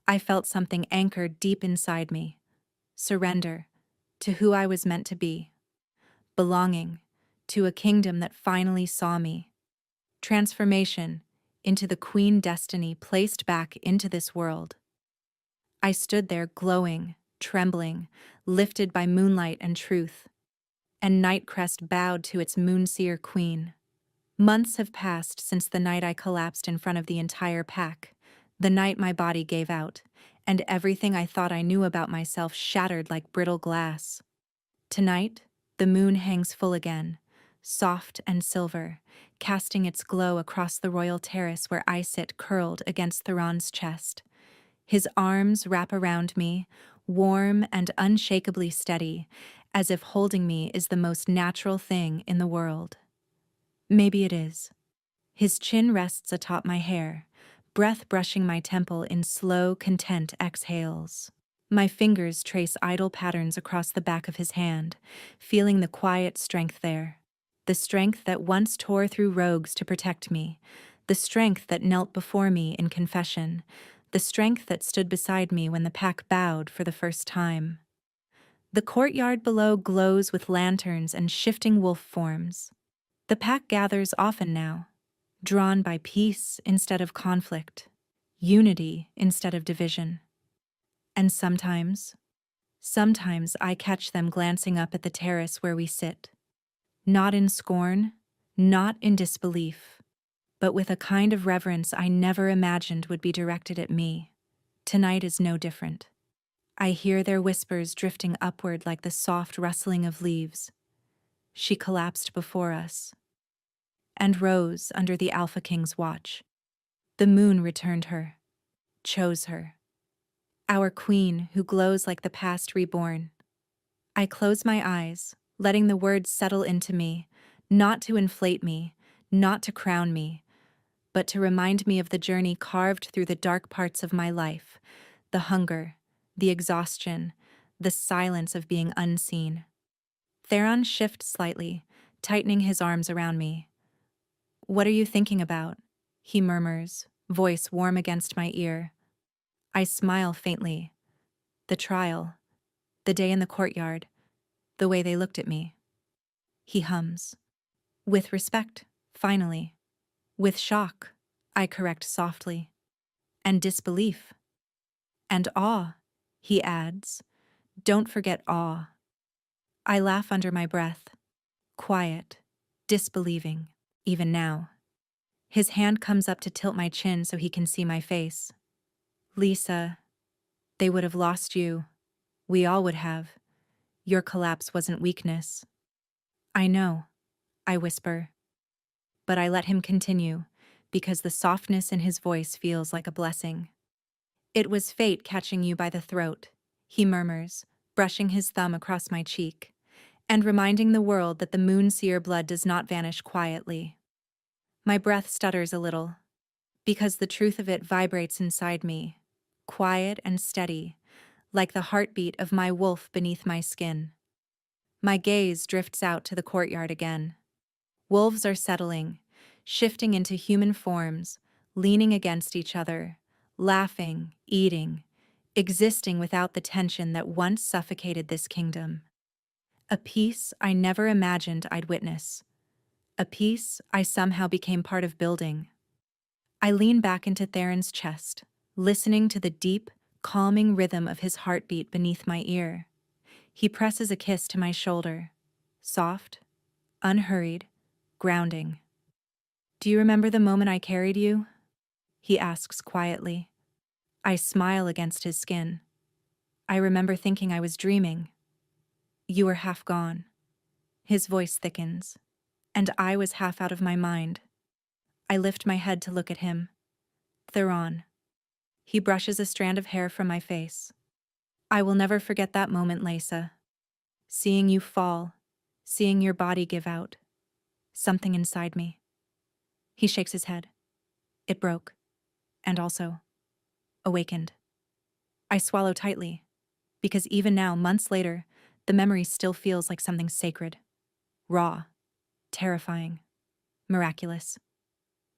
I felt something anchored deep inside me. Surrender to who I was meant to be. Belonging to a kingdom that finally saw me. Transformation into the queen destiny placed back into this world. I stood there glowing, trembling, lifted by moonlight and truth. And Nightcrest bowed to its moonseer queen. Months have passed since the night I collapsed in front of the entire pack, the night my body gave out, and everything I thought I knew about myself shattered like brittle glass. Tonight, the moon hangs full again, soft and silver, casting its glow across the royal terrace where I sit curled against Theron's chest. His arms wrap around me, warm and unshakably steady, as if holding me is the most natural thing in the world. Maybe it is. His chin rests atop my hair, breath brushing my temple in slow, content exhales. My fingers trace idle patterns across the back of his hand, feeling the quiet strength there. The strength that once tore through rogues to protect me, the strength that knelt before me in confession, the strength that stood beside me when the pack bowed for the first time. The courtyard below glows with lanterns and shifting wolf forms. The pack gathers often now, drawn by peace instead of conflict, unity instead of division. And sometimes I catch them glancing up at the terrace where we sit, not in scorn, not in disbelief, but with a kind of reverence I never imagined would be directed at me. Tonight is no different. I hear their whispers drifting upward like the soft rustling of leaves. She collapsed before us and rose under the Alpha King's watch. The moon returned her, chose her. Our queen who glows like the past reborn. I close my eyes, letting the words settle into me, not to inflate me, not to crown me, but to remind me of the journey carved through the dark parts of my life, the hunger, the exhaustion, the silence of being unseen. Theron shifts slightly, tightening his arms around me. "What are you thinking about?" he murmurs, voice warm against my ear. I smile faintly. The trial, the day in the courtyard, the way they looked at me. He hums. "With respect, finally. With shock," I correct softly. "And disbelief." "And awe," he adds. "Don't forget awe." I laugh under my breath, quiet, disbelieving, even now. His hand comes up to tilt my chin so he can see my face. "Lisa, they would have lost you. We all would have. Your collapse wasn't weakness." "I know," I whisper. But I let him continue, because the softness in his voice feels like a blessing. "It was fate catching you by the throat," he murmurs, brushing his thumb across my cheek, and reminding the world that the moonseer blood does not vanish quietly. My breath stutters a little, because the truth of it vibrates inside me, quiet and steady, like the heartbeat of my wolf beneath my skin. My gaze drifts out to the courtyard again. Wolves are settling, shifting into human forms, leaning against each other, laughing, eating, existing without the tension that once suffocated this kingdom. A peace I never imagined I'd witness. A peace I somehow became part of building. I lean back into Theron's chest, listening to the deep, calming rhythm of his heartbeat beneath my ear. He presses a kiss to my shoulder, soft, unhurried, grounding. "Do you remember the moment I carried you?" he asks quietly. I smile against his skin. I remember thinking I was dreaming. "You were half gone." His voice thickens, and I was half out of my mind. I lift my head to look at him. "Theron." He brushes a strand of hair from my face. "I will never forget that moment, Lisa. Seeing you fall, seeing your body give out. Something inside me." He shakes his head. "It broke. And also awakened." I swallow tightly, because even now, months later, the memory still feels like something sacred, raw, terrifying, miraculous.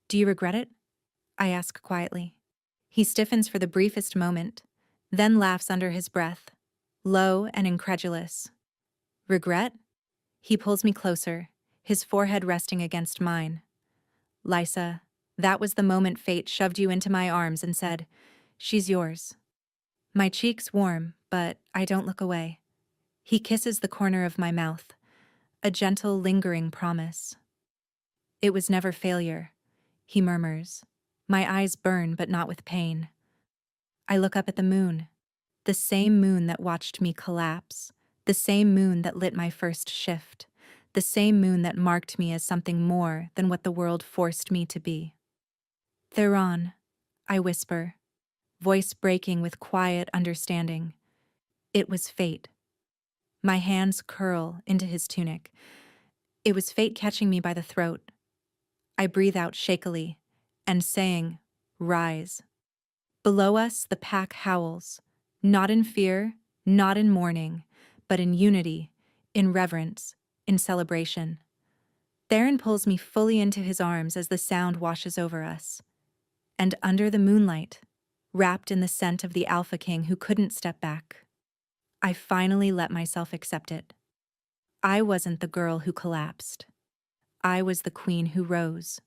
"Do you regret it?" I ask quietly. He stiffens for the briefest moment, then laughs under his breath, low and incredulous. "Regret?" He pulls me closer, his forehead resting against mine. "Lisa, that was the moment fate shoved you into my arms and said, 'She's yours.'" My cheeks warm, but I don't look away. He kisses the corner of my mouth, a gentle, lingering promise. "It was never failure," he murmurs. My eyes burn, but not with pain. I look up at the moon, the same moon that watched me collapse, the same moon that lit my first shift, the same moon that marked me as something more than what the world forced me to be. "Theron," I whisper, voice breaking with quiet understanding. "It was fate." My hands curl into his tunic. It was fate catching me by the throat. I breathe out shakily, and saying, "Rise." Below us, the pack howls, not in fear, not in mourning, but in unity, in reverence, in celebration. Theron pulls me fully into his arms as the sound washes over us. And under the moonlight, wrapped in the scent of the Alpha King who couldn't step back, I finally let myself accept it. I wasn't the girl who collapsed. I was the queen who rose.